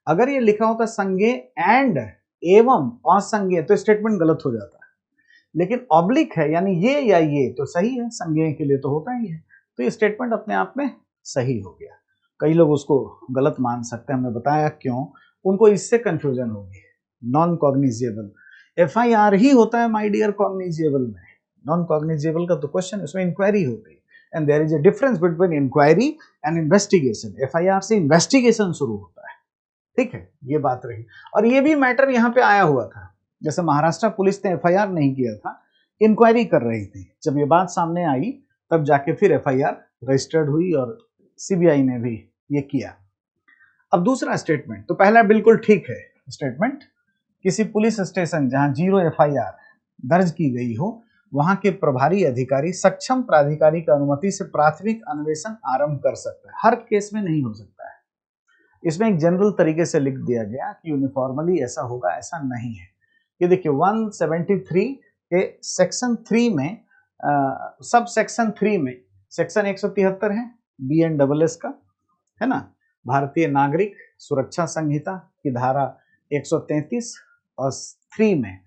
Speaker 1: अगर ये लिखा होता संज्ञेय एंड एवं असंज्ञेय तो स्टेटमेंट गलत हो जाता है, लेकिन ऑब्लिक है यानी ये या ये तो सही है, संज्ञेय के लिए तो होता ही है, तो ये स्टेटमेंट अपने आप में सही हो गया। कई लोग उसको गलत मान सकते हैं, हमने बताया क्यों, उनको इससे कंफ्यूजन होगी। नॉन कॉग्निजेबल एफआईआर ही होता है माय डियर कॉग्निजेबल में, नॉन कॉग्निजेबल का तो क्वेश्चन, उसमें इंक्वायरी होती है, and there is a difference between inquiry and investigation. FIR से इन्वेस्टिगेशन शुरू होता है, ठीक है, ये बात रही। और ये भी मैटर यहाँ पे आया हुआ था, जैसे महाराष्ट्र पुलिस ने एफआईआर नहीं किया था, इंक्वायरी कर रही थी। जब ये बात सामने आई तब जाके फिर एफआईआर रजिस्टर्ड हुई और सीबीआई ने भी ये किया। अब दूसरा स्टेटमेंट, तो पहला बिल्कुल ठीक है स्टेटमेंट, किसी पुलिस स्टेशन जहां 0 एफआईआर दर्ज की गई हो वहां के प्रभारी अधिकारी सक्षम प्राधिकारी की अनुमति से प्राथमिक अन्वेषण आरंभ कर सकता है। हर केस में नहीं हो सकता है, इसमें एक जनरल तरीके से लिख दिया गया कि यूनिफॉर्मली ऐसा होगा, ऐसा नहीं है। ये देखिए 173 के सेक्शन 3 में सब सेक्शन 3 में सेक्शन 173 है BNSS का, है ना, भारतीय नागरिक सुरक्षा संहिता की धारा 133 और 3 में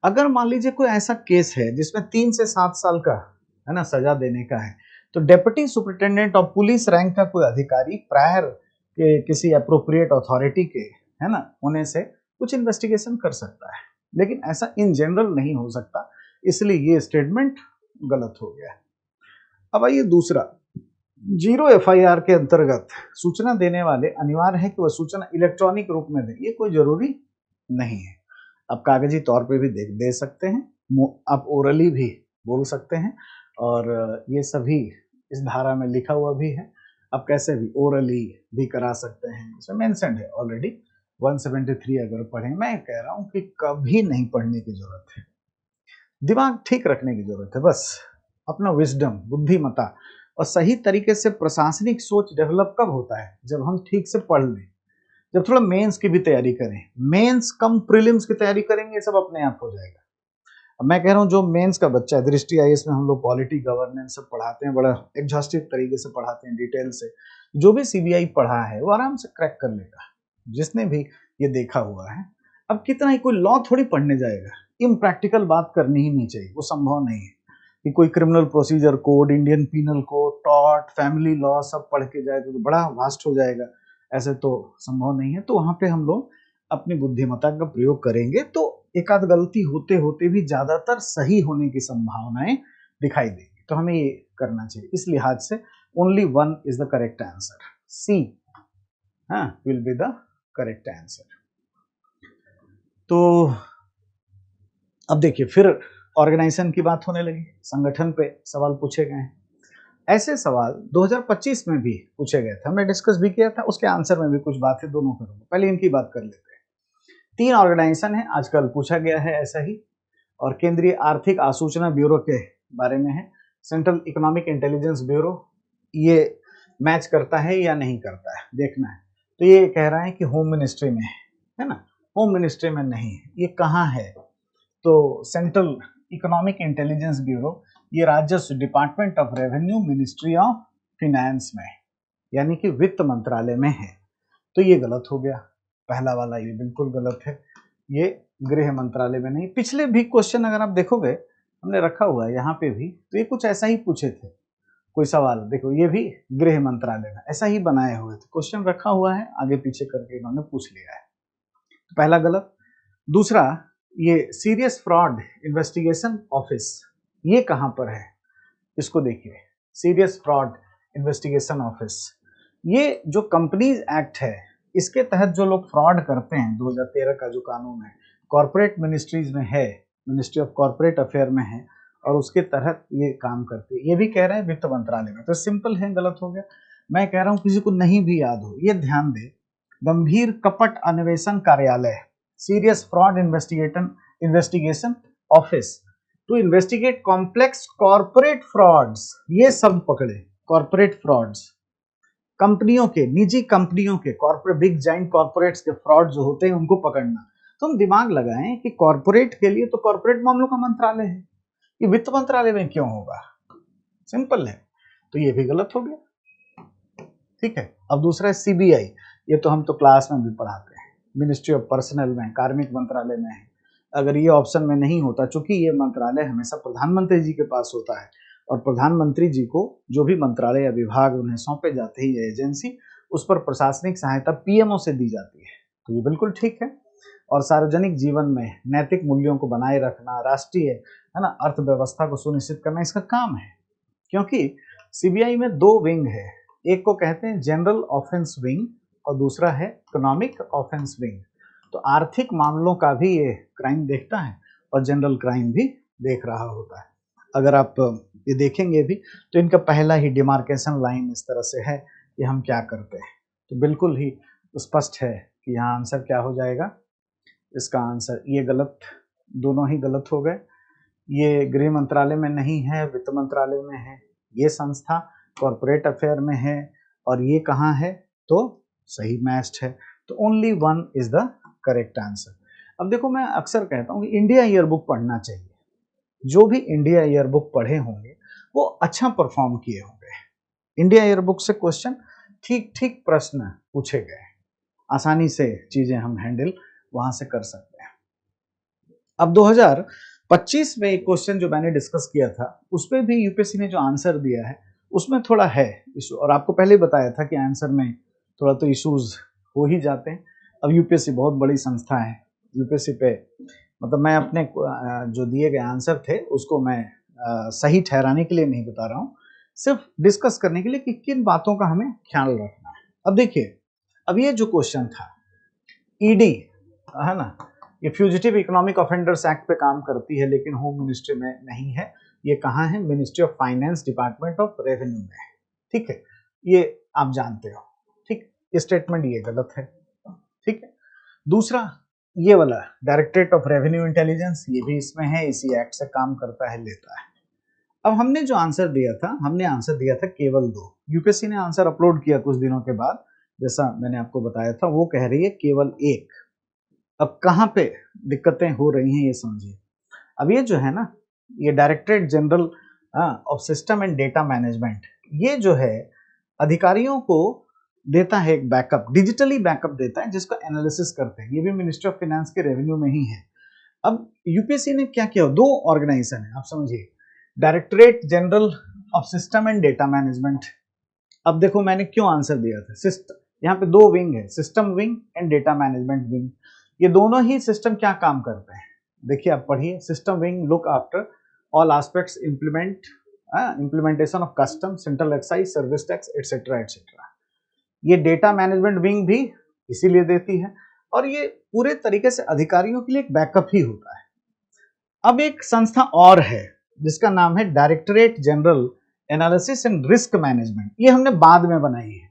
Speaker 1: अगर मान लीजिए कोई ऐसा केस है जिसमें 3 से 7 साल का, है ना, सजा देने का है, तो deputy superintendent of police rank का कोई अधिकारी प्रायर के किसी अप्रोप्रिएट अथॉरिटी के, है ना, होने से कुछ इन्वेस्टिगेशन कर सकता है, लेकिन ऐसा इन जनरल नहीं हो सकता, इसलिए ये स्टेटमेंट गलत हो गया। अब आइए दूसरा, 0 एफआईआर के अंतर्गत सूचना देने वाले अनिवार्य है कि वह सूचना इलेक्ट्रॉनिक रूप में दे। ये कोई जरूरी नहीं है, आप कागजी तौर पे भी दे सकते हैं, आप ओरली भी बोल सकते हैं, और ये सभी इस धारा में लिखा हुआ भी है। आप कैसे भी ओरली भी करा सकते हैं, इसमें मेंशन्ड है ऑलरेडी 173 अगर पढ़ें। मैं कह रहा हूँ कि कभी नहीं पढ़ने की जरूरत है, दिमाग ठीक रखने की जरूरत है, बस अपना विजडम, बुद्धिमता और सही तरीके से प्रशासनिक सोच डेवलप कब होता है, जब हम ठीक से पढ़ लें, जब थोड़ा मेंस की भी तैयारी करें, मेंस कम प्रीलिम्स की तैयारी करेंगे, सब अपने आप हो जाएगा। अब मैं कह रहा हूँ जो मेंस का बच्चा है, दृष्टि आईएएस में हम लोग पॉलिटी गवर्नेंस सब पढ़ाते हैं, बड़ा एग्जॉस्टिव तरीके से पढ़ाते हैं, डिटेल से, जो भी सीबीआई पढ़ा है वो आराम से क्रैक कर लेगा, जिसने भी ये देखा हुआ है। अब कितना ही कोई लॉ थोड़ी पढ़ने जाएगा, इम्प्रैक्टिकल बात करनी ही नहीं चाहिए, वो संभव नहीं है कि कोई criminal procedure code, Indian penal code, tort, family law सब पढ़ के जाए तो बड़ा वास्ट हो जाएगा, ऐसे तो संभव नहीं है। तो वहां पे हम लोग अपनी बुद्धिमत्ता का प्रयोग करेंगे तो एक आध गलती होते होते भी ज्यादातर सही होने की संभावनाएं दिखाई देगी, तो हमें ये करना चाहिए। इस लिहाज से only 1 is the correct answer, C will be the correct answer. तो अब देखिए फिर ऑर्गेनाइजेशन की बात होने लगी, संगठन पे सवाल पूछे गए हैं। ऐसे सवाल 2025 में भी पूछे गए थे, हमने डिस्कस भी किया था, उसके आंसर में भी कुछ बातें दोनों करूंगा। पहले इनकी बात कर लेते हैं। 3 ऑर्गेनाइजेशन है, आजकल पूछा गया है ऐसा ही, और केंद्रीय आर्थिक आसूचना ब्यूरो के बारे में है, सेंट्रल इकोनॉमिक इंटेलिजेंस ब्यूरो, ये मैच करता है या नहीं करता है देखना है। तो ये कह रहा है कि होम मिनिस्ट्री में है ना, होम मिनिस्ट्री में नहीं है, ये कहाँ है, तो सेंट्रल इकोनॉमिक इंटेलिजेंस ब्यूरो ये राजस्व department of revenue ministry of finance में, यानी कि वित्त मंत्रालय में है, तो ये गलत हो गया। पहला वाला ये बिल्कुल गलत है, ये गृह मंत्रालय में नहीं। पिछले भी क्वेश्चन अगर आप देखोगे हमने रखा हुआ है यहाँ पे भी, तो ये कुछ ऐसा ही पूछे थे, कोई सवाल देखो ये भी गृह मंत्रालय में ऐसा ही बनाए हुए थे, क्वेश्चन रखा हुआ है, आगे पीछे करके इन्होंने पूछ लिया है, तो पहला गलत। दूसरा, ये सीरियस फ्रॉड इन्वेस्टिगेशन ऑफिस, ये कहां पर है, इसको देखिए, सीरियस फ्रॉड इन्वेस्टिगेशन ऑफिस, ये जो कंपनीज एक्ट है इसके तहत जो लोग फ्रॉड करते हैं, 2013 का जो कानून है, कॉर्पोरेट मिनिस्ट्रीज में है, मिनिस्ट्री ऑफ कॉर्पोरेट अफेयर में है, और उसके तहत ये काम करते हैं। ये भी कह रहे हैं वित्त मंत्रालय में, तो सिंपल है, गलत हो गया। मैं कह रहा हूं किसी को नहीं भी याद हो, ये ध्यान दे, गंभीर कपट अन्वेषण कार्यालय, serious fraud investigation office, to investigate complex corporate frauds, ये सब पकड़े, कॉर्पोरेट फ्रॉड्स, कंपनियों के, निजी कंपनियों के, कॉर्पोरेट बिग जाइंट कॉर्पोरेट्स के फ्रॉड जो होते हैं उनको पकड़ना। तो हम दिमाग लगाएं कि कॉर्पोरेट के लिए तो कॉर्पोरेट मामलों का मंत्रालय है, ये वित्त मंत्रालय में क्यों होगा, सिंपल है, तो ये भी गलत हो गया, ठीक है। अब दूसरा है सीबीआई, ये तो हम तो क्लास में भी पढ़ाते हैं, मिनिस्ट्री ऑफ पर्सनल में, कार्मिक मंत्रालय में है। अगर ये ऑप्शन में नहीं होता, चूंकि ये मंत्रालय हमेशा प्रधानमंत्री जी के पास होता है, और प्रधानमंत्री जी को जो भी मंत्रालय या विभाग उन्हें सौंपे जाते हैं या एजेंसी, उस पर प्रशासनिक सहायता पीएमओ से दी जाती है, तो ये बिल्कुल ठीक है। और सार्वजनिक जीवन में नैतिक मूल्यों को बनाए रखना, राष्ट्रीय, है ना, अर्थव्यवस्था को सुनिश्चित करना इसका काम है। क्योंकि सीबीआई में 2 विंग है, एक को कहते हैं जनरल ऑफेंस विंग और दूसरा है इकोनॉमिक ऑफेंस विंग। तो आर्थिक मामलों का भी ये क्राइम देखता है और जनरल क्राइम भी देख रहा होता है। अगर आप ये देखेंगे भी तो इनका पहला ही डिमार्केशन लाइन इस तरह से है कि हम क्या करते हैं, तो बिल्कुल ही स्पष्ट है कि यहाँ आंसर क्या हो जाएगा। इसका आंसर ये गलत, दोनों ही गलत हो गए। ये गृह मंत्रालय में नहीं है, वित्त मंत्रालय में है, ये संस्था कॉर्पोरेट अफेयर में है, और ये कहाँ है, तो सही मैच्ड है। तो only one is the correct answer. अब देखो, मैं अक्सर कहता हूँ कि इंडिया ईयर बुक पढ़ना चाहिए। जो भी इंडिया ईयर बुक पढ़े होंगे वो अच्छा परफॉर्म किए होंगे। इंडिया ईयर बुक से क्वेश्चन ठीक ठीक प्रश्न पूछे गए, आसानी से चीजें हम हैंडल वहां से कर सकते हैं। अब 2025 में एक क्वेश्चन जो मैंने डिस्कस किया था उसपे भी यूपीएससी ने जो आंसर दिया है उसमें थोड़ा है इशू, और आपको पहले बताया था कि आंसर में थोड़ा तो इश्यूज हो ही जाते हैं। अब यूपीएससी बहुत बड़ी संस्था है, यूपीएससी पे मतलब मैं अपने जो दिए गए आंसर थे उसको मैं सही ठहराने के लिए नहीं बता रहा हूँ, सिर्फ डिस्कस करने के लिए कि किन बातों का हमें ख्याल रखना है। अब देखिए, अब ये जो क्वेश्चन था, ईडी है ना, ये फ्यूजिटिव इकोनॉमिक ऑफेंडर्स एक्ट पे काम करती है लेकिन होम मिनिस्ट्री में नहीं है। ये कहाँ है, ministry of finance department of revenue में है। ठीक है, ये आप जानते हो। ठीक, ये स्टेटमेंट ये गलत है। ठीक है, दूसरा ये वाला डायरेक्टरेट ऑफ रेवेन्यू इंटेलिजेंस, ये भी इसमें है, इसी एक्ट से काम करता है, लेता है। अब हमने जो आंसर दिया था, हमने आंसर दिया था केवल 2। यूपीएससी ने आंसर अपलोड किया कुछ दिनों के बाद, जैसा मैंने आपको बताया था, वो कह रही है केवल 1। अब कहाँ पे दिक्कतें हो रही हैं ये समझिए। अब ये जो है ना, ये directorate general of system and data management, ये जो है अधिकारियों को देता है एक बैकअप, डिजिटली बैकअप देता है जिसको एनालिसिस करते हैं। ये भी मिनिस्ट्री ऑफ फाइनेंस के रेवेन्यू में ही है। अब यूपीएससी ने क्या किया, 2 ऑर्गेनाइजेशन है, आप समझिए, directorate general of system and data management. अब देखो मैंने क्यों आंसर दिया था, सिस्टम, यहाँ पे 2 विंग है, system wing and data management wing. ये दोनों ही सिस्टम क्या काम करते हैं, देखिए आप पढ़िए। System wing look after all aspects implementation of custom, central excise, service tax etcetera etcetera. ये डेटा मैनेजमेंट विंग भी इसीलिए देती है, और ये पूरे तरीके से अधिकारियों के लिए एक बैकअप ही होता है। अब एक संस्था और है जिसका नाम है directorate general analysis and risk management, ये हमने बाद में बनाई है।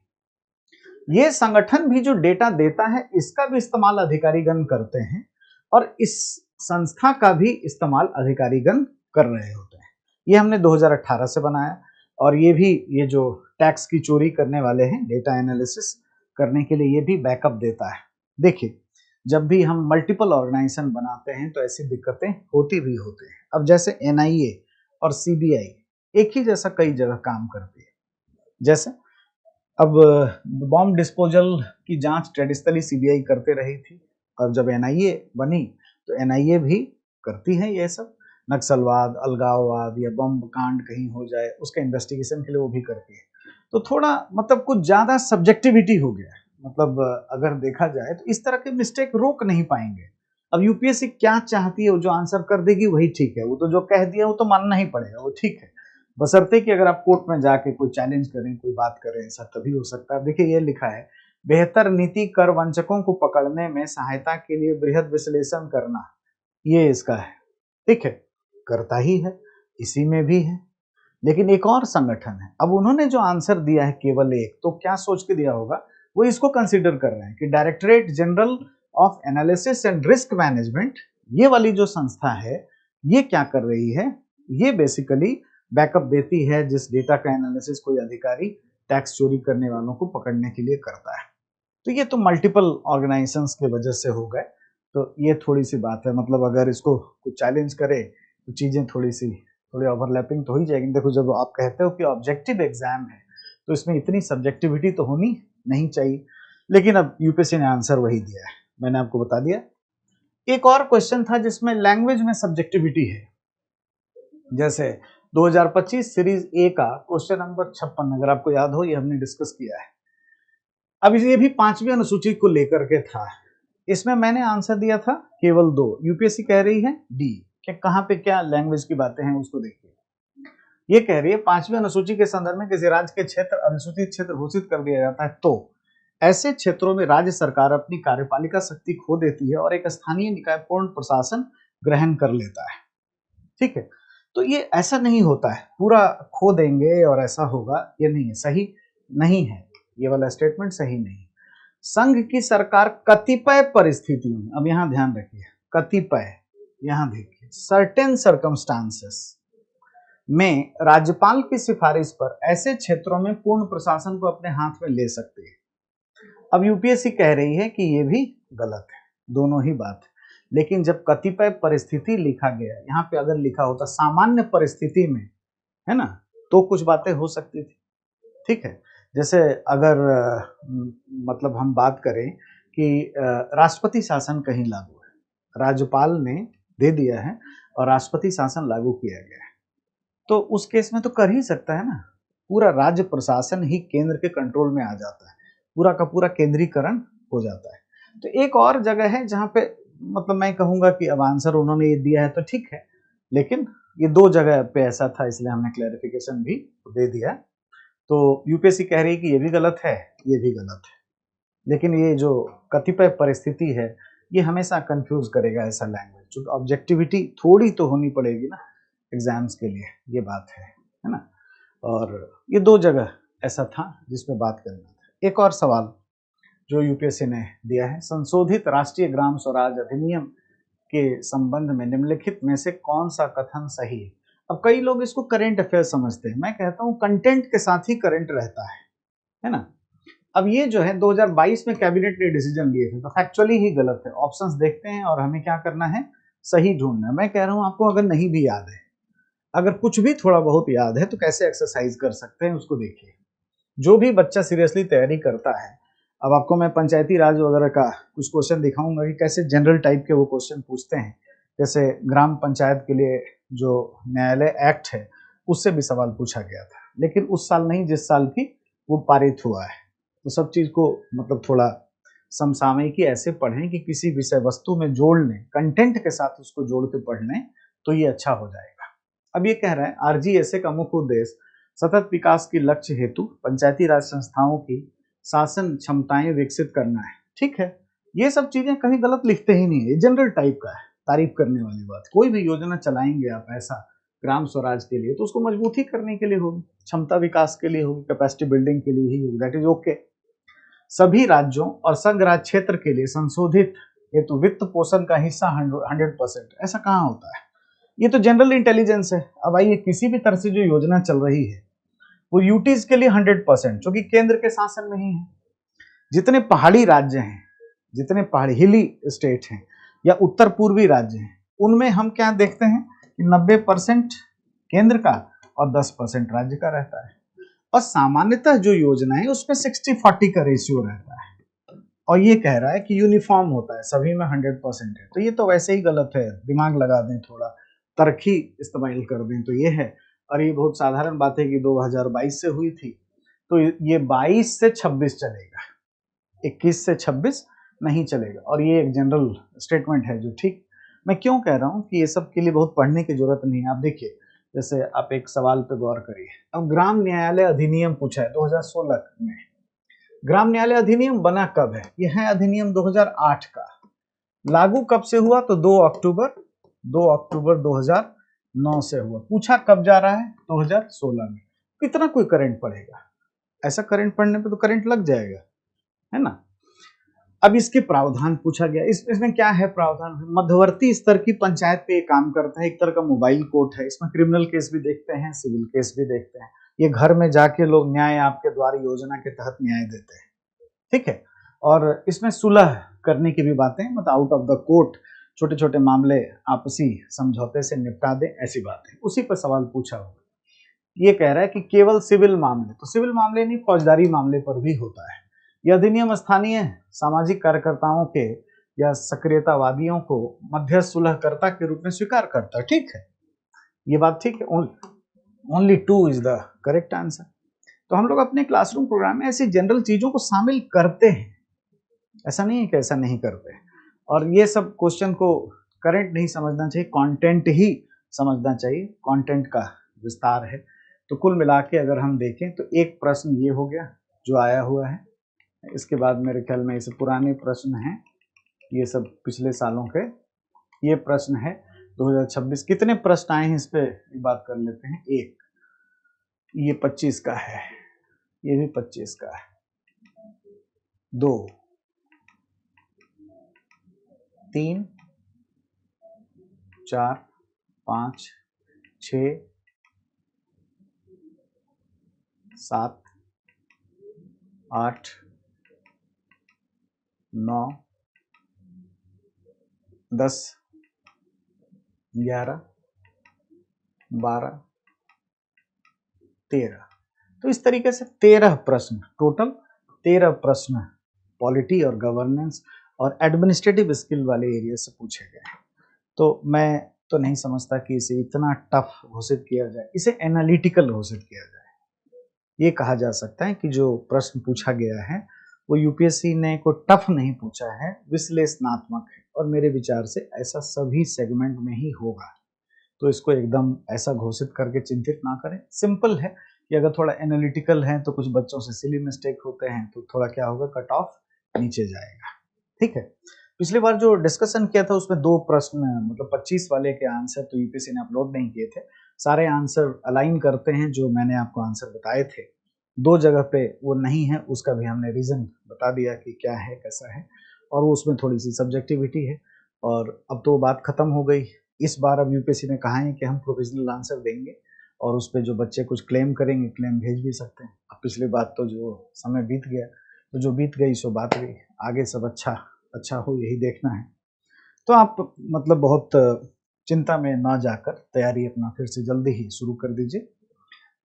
Speaker 1: ये संगठन भी जो डेटा देता है इसका भी इस्तेमाल अधिकारीगण करते हैं, और इस संस्था का भी इस्तेमाल अधिकारीगण कर रहे होते हैं। ये हमने 2018 से बनाया, और ये भी, ये जो टैक्स की चोरी करने वाले हैं, डेटा एनालिसिस करने के लिए ये भी बैकअप देता है। देखिए, जब भी हम मल्टीपल ऑर्गेनाइजेशन बनाते हैं तो ऐसी दिक्कतें होती भी होती हैं। अब जैसे एनआईए और सीबीआई एक ही जैसा कई जगह काम करती है। जैसे अब बॉम्ब डिस्पोजल की जांच ट्रेडिशनली सीबीआई करते रही थी, और जब एनआईए बनी तो एनआईए भी करती है ये सब। नक्सलवाद, अलगाववाद या बम कांड कहीं हो जाए उसके इन्वेस्टिगेशन के लिए वो भी करती है। तो थोड़ा मतलब कुछ ज्यादा सब्जेक्टिविटी हो गया, मतलब अगर देखा जाए तो इस तरह के मिस्टेक रोक नहीं पाएंगे। अब यूपीएससी क्या चाहती है, वो जो आंसर कर देगी वही ठीक है, वो तो जो कह दिया वो तो मानना ही पड़ेगा, वो ठीक है, बशर्ते कि अगर आप कोर्ट में जाके कोई चैलेंज करें, कोई बात करें, ऐसा तभी हो सकता है। देखिए ये लिखा है, बेहतर नीति कर वंचकों को पकड़ने में सहायता के लिए बृहद विश्लेषण करना, ये इसका है। ठीक है, करता ही है, इसी में भी है। लेकिन एक और संगठन है, अब उन्होंने जो आंसर दिया है केवल 1, तो क्या सोच के दिया होगा, वो इसको कंसिडर कर रहे हैं कि directorate general of analysis and risk management, ये वाली जो संस्था है, ये क्या कर रही है, ये बेसिकली बैकअप देती है जिस डेटा का एनालिसिस कोई अधिकारी टैक्स चोरी करने वालों को पकड़ने के लिए करता है। तो ये तो मल्टीपल ऑर्गेनाइजेशंस के वजह से हो गए, तो ये थोड़ी सी बात है। मतलब अगर इसको कुछ चैलेंज करे तो चीजें थोड़ी ओवरलैपिंग तो हो ही जाएगी। देखो, जब आप कहते हो कि ऑब्जेक्टिव एग्जाम है तो इसमें इतनी सब्जेक्टिविटी तो होनी नहीं चाहिए, लेकिन अब यूपीएससी ने आंसर वही दिया है, मैंने आपको बता दिया। एक और क्वेश्चन था जिसमें लैंग्वेज में सब्जेक्टिविटी है, जैसे 2025 सीरीज ए का क्वेश्चन नंबर 56, अगर आपको याद हो, ये हमने डिस्कस किया है। अब ये भी 5वीं अनुसूची को लेकर के था। इसमें मैंने आंसर दिया था केवल 2, यूपीएससी कह रही है डी, कि कहां पे क्या लैंग्वेज की बातें हैं उसको देखिए। ये कह रही है 5वीं अनुसूची के संदर्भ में किसी राज्य के क्षेत्र अनुसूचित क्षेत्र घोषित कर दिया जाता है तो ऐसे क्षेत्रों में राज्य सरकार अपनी कार्यपालिका शक्ति खो देती है और एक स्थानीय निकाय पूर्ण प्रशासन ग्रहण कर लेता है। ठीक है, तो ये ऐसा नहीं होता है, पूरा खो देंगे और ऐसा होगा, ये नहीं है, सही नहीं है, ये वाला स्टेटमेंट सही नहीं है। संघ की सरकार कतिपय परिस्थितियों में, अब यहां ध्यान रखिए, कतिपय, यहां देखिए, सर्टेन सर्कमस्टांसेस में राज्यपाल की सिफारिश पर ऐसे क्षेत्रों में पूर्ण प्रशासन को अपने हाथ में ले सकते हैं। अब यूपीएससी कह रही है कि ये भी गलत है, दोनों ही बात है। लेकिन जब कतिपय परिस्थिति लिखा गया, यहाँ पे अगर लिखा होता सामान्य परिस्थिति में, है ना, तो कुछ बातें हो सकती थी। ठीक है, जैसे अगर मतलब हम बात करें कि राष्ट्रपति शासन कहीं लागू है, राज्यपाल ने दे दिया है और राष्ट्रपति शासन लागू किया गया है, तो उस केस में तो कर ही सकता है ना, पूरा राज्य प्रशासन ही केंद्र के कंट्रोल में आ जाता है, पूरा का पूरा केंद्रीकरण हो जाता है। तो एक और जगह है जहां पे मतलब मैं कहूंगा कि अब आंसर उन्होंने ये दिया है तो ठीक है, लेकिन ये दो जगह पे ऐसा था, इसलिए हमने क्लैरिफिकेशन भी दे दिया। तो यूपीएससी कह रही है कि ये भी गलत है, ये भी गलत है, लेकिन ये जो कतिपय परिस्थिति है ये हमेशा कंफ्यूज करेगा ऐसा लैंग्वेज, क्योंकि ऑब्जेक्टिविटी थोड़ी तो होनी पड़ेगी ना एग्जाम्स के लिए, ये बात है ना। और ये दो जगह ऐसा था जिसमें बात करना था। एक और सवाल जो यूपीएससी ने दिया है, संशोधित राष्ट्रीय ग्राम स्वराज अधिनियम के संबंध में निम्नलिखित में से कौन सा कथन सही है। अब कई लोग इसको करंट अफेयर समझते हैं, मैं कहता हूं कंटेंट के साथ ही करंट रहता है ना। अब ये जो है 2022 में कैबिनेट ने डिसीजन लिए थे, तो फैक्चुअली ही गलत है। ऑप्शंस देखते हैं और हमें क्या करना है, सही ढूंढना है। मैं कह रहा हूं आपको अगर नहीं भी याद है, अगर कुछ भी थोड़ा बहुत याद है तो कैसे एक्सरसाइज कर सकते हैं उसको देखिए। जो भी बच्चा सीरियसली तैयारी करता है, अब आपको मैं पंचायती राज वगैरह का कुछ क्वेश्चन दिखाऊंगा कि कैसे जनरल टाइप के वो क्वेश्चन पूछते हैं। जैसे ग्राम पंचायत के लिए जो न्यायालय एक्ट है उससे भी सवाल पूछा गया था, लेकिन उस साल नहीं जिस साल की वो पारित हुआ है। तो सब चीज को मतलब थोड़ा समसामयिकी ऐसे पढ़ें कि किसी विषय वस्तु में जोड़ लें, कंटेंट के साथ उसको जोड़ के पढ़ लें, तो ये अच्छा हो जाएगा। अब ये कह रहा है आरजीएसए का मुख्य उद्देश्य सतत विकास के लक्ष्य हेतु पंचायती राज संस्थाओं की शासन क्षमताएं विकसित करना है। ठीक है, ये सब चीजें कहीं गलत लिखते ही नहीं है, ये जनरल टाइप का है, तारीफ करने वाली बात। कोई भी योजना चलाएंगे आप ऐसा ग्राम स्वराज के लिए तो उसको मजबूती करने के लिए होगी, क्षमता विकास के लिए होगी, कैपेसिटी बिल्डिंग के लिए ही होगी, दैट इज ओके। सभी राज्यों और संघ राज्य क्षेत्र के लिए संशोधित हेतु वित्त पोषण का हिस्सा 100%, ऐसा कहाँ होता है, ये तो जनरल इंटेलिजेंस है। अब आइए, किसी भी तरह से जो योजना चल रही है वो यूटीज के लिए 100%, जो कि केंद्र के शासन में ही है। जितने पहाड़ी राज्य हैं, जितने पहाड़ी हिली स्टेट हैं या उत्तर पूर्वी राज्य हैं, उनमें हम क्या देखते हैं कि 90% केंद्र का और 10% राज्य का रहता है। और सामान्यतः जो योजना है उसमें 60-40 का रेशियो रहता है, और ये कह रहा है कि यूनिफॉर्म होता है, सभी में 100% है, तो ये तो वैसे ही गलत है। दिमाग लगा दें, थोड़ा तरक्की इस्तेमाल कर दें तो ये है। और ये बहुत साधारण बात है कि 2022 से हुई थी, तो ये 22 से 26 चलेगा, 21 से 26 नहीं चलेगा। और ये एक जनरल स्टेटमेंट है जो ठीक, मैं क्यों कह रहा हूँ कि ये सब के लिए बहुत पढ़ने की जरूरत नहीं है। आप देखिए, जैसे आप एक सवाल पे गौर करिए, अब ग्राम न्यायालय अधिनियम पूछा है 2016 में। ग्राम न्यायालय अधिनियम बना कब है, यह है अधिनियम 2008 का। लागू कब से हुआ, तो 2 अक्टूबर 2009 से हुआ। पूछा कब जा रहा है, 2016 में। कितना कोई करंट पड़ेगा, ऐसा करंट पड़ने पे तो करंट लग जाएगा, है ना। अब इसके प्रावधान पूछा गया, इसमें क्या है प्रावधान, मध्यवर्ती स्तर की पंचायत पे काम करता है, एक तरह का मोबाइल कोर्ट है। इसमें क्रिमिनल केस भी देखते हैं, सिविल केस भी देखते हैं। ये घर में जाके लोग न्याय आपके द्वारा योजना के तहत न्याय देते हैं, ठीक है। और इसमें सुलह करने की भी बातें, मतलब आउट ऑफ द कोर्ट छोटे छोटे मामले आपसी समझौते से निपटा दें, ऐसी बात है। उसी पर सवाल पूछा होगा। ये कह रहा है कि केवल सिविल मामले, तो सिविल मामले नहीं, फौजदारी मामले पर भी होता है। यह अधिनियम स्थानीय सामाजिक कार्यकर्ताओं के या सक्रियतावादियों को मध्यस्थ सुलहकर्ता के रूप में स्वीकार करता है, ठीक है, ये बात ठीक है। Only 2 is the correct answer. तो हम लोग अपने क्लासरूम प्रोग्राम में ऐसी जनरल चीजों को शामिल करते हैं, ऐसा नहीं है कि ऐसा नहीं करते। और ये सब क्वेश्चन को करंट नहीं समझना चाहिए, कंटेंट ही समझना चाहिए, कंटेंट का विस्तार है। तो कुल मिला के अगर हम देखें तो एक प्रश्न ये हो गया जो आया हुआ है, इसके बाद मेरे ख्याल में इसे पुराने प्रश्न हैं, ये सब पिछले सालों के। ये प्रश्न है 2026, कितने प्रश्न आए हैं इस पे बात कर लेते हैं। एक, ये 25 का है, ये भी 25 का है। 2, 3, 4, 5, 6, 7, 8, 9, 10, 11, 12, 13। तो इस तरीके से 13 प्रश्न, टोटल 13 प्रश्न पॉलिटी और गवर्नेंस और एडमिनिस्ट्रेटिव स्किल वाले एरिया से पूछे गए। तो मैं तो नहीं समझता कि इसे इतना टफ घोषित किया जाए, इसे एनालिटिकल घोषित किया जाए। ये कहा जा सकता है कि जो प्रश्न पूछा गया है वो यूपीएससी ने कोई टफ नहीं पूछा है, विश्लेषणात्मक है, और मेरे विचार से ऐसा सभी सेगमेंट में ही होगा। तो इसको एकदम ऐसा घोषित करके चिंतित ना करें। सिंपल है कि अगर थोड़ा एनालिटिकल है तो कुछ बच्चों से सिली मिस्टेक होते हैं, तो थोड़ा क्या होगा, कट ऑफ नीचे जाएगा। ठीक है, पिछली बार जो डिस्कशन किया था उसमें 2 प्रश्न, मतलब 25 वाले के आंसर तो यूपीएससी ने अपलोड नहीं किए थे। सारे आंसर अलाइन करते हैं जो मैंने आपको आंसर बताए थे। 2 जगह पे वो नहीं है, उसका भी हमने रीजन बता दिया कि क्या है कैसा है, और वो उसमें थोड़ी सी सब्जेक्टिविटी है। और अब तो बात खत्म हो गई। इस बार अब यूपीएससी ने कहा है कि हम प्रोविजनल आंसर देंगे, और उस पर जो बच्चे कुछ क्लेम करेंगे, क्लेम भेज भी सकते हैं। अब पिछली बात तो जो समय बीत गया, तो जो बीत गई सो बात गई, आगे सब अच्छा हो, यही देखना है। तो आप मतलब बहुत चिंता में ना जाकर तैयारी अपना फिर से जल्दी ही शुरू कर दीजिए।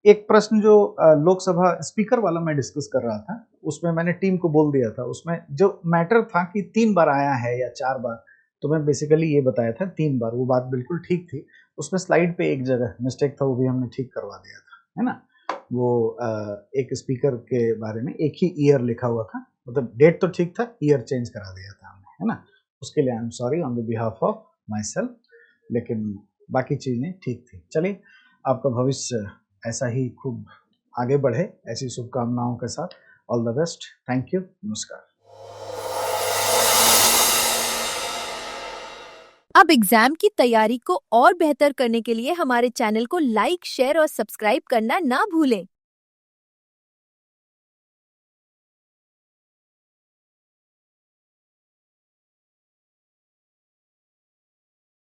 Speaker 1: एक प्रश्न जो लोकसभा स्पीकर वाला मैं डिस्कस कर रहा था, उसमें मैंने टीम को बोल दिया था, उसमें जो मैटर था कि 3 बार आया है या 4 बार, तो मैं बेसिकली ये बताया था 3 बार। वो बात बिल्कुल ठीक थी। उसमें स्लाइड पे एक जगह मिस्टेक था, वो भी हमने ठीक करवा दिया था, है ना। वो एक स्पीकर के बारे में एक ही ईयर लिखा हुआ था, मतलब डेट तो ठीक था, ईयर चेंज करा दिया था हमने, है ना। उसके लिए I am sorry on the behalf of my self, लेकिन बाकी चीज़ें ठीक थी। चलिए, आपका भविष्य ऐसा ही खूब आगे बढ़े, ऐसी शुभकामनाओं के साथ। All the best, thank you, नमस्कार।
Speaker 2: अब एग्जाम की तैयारी को और बेहतर करने के लिए हमारे चैनल को लाइक, शेयर और सब्सक्राइब करना ना भूलें।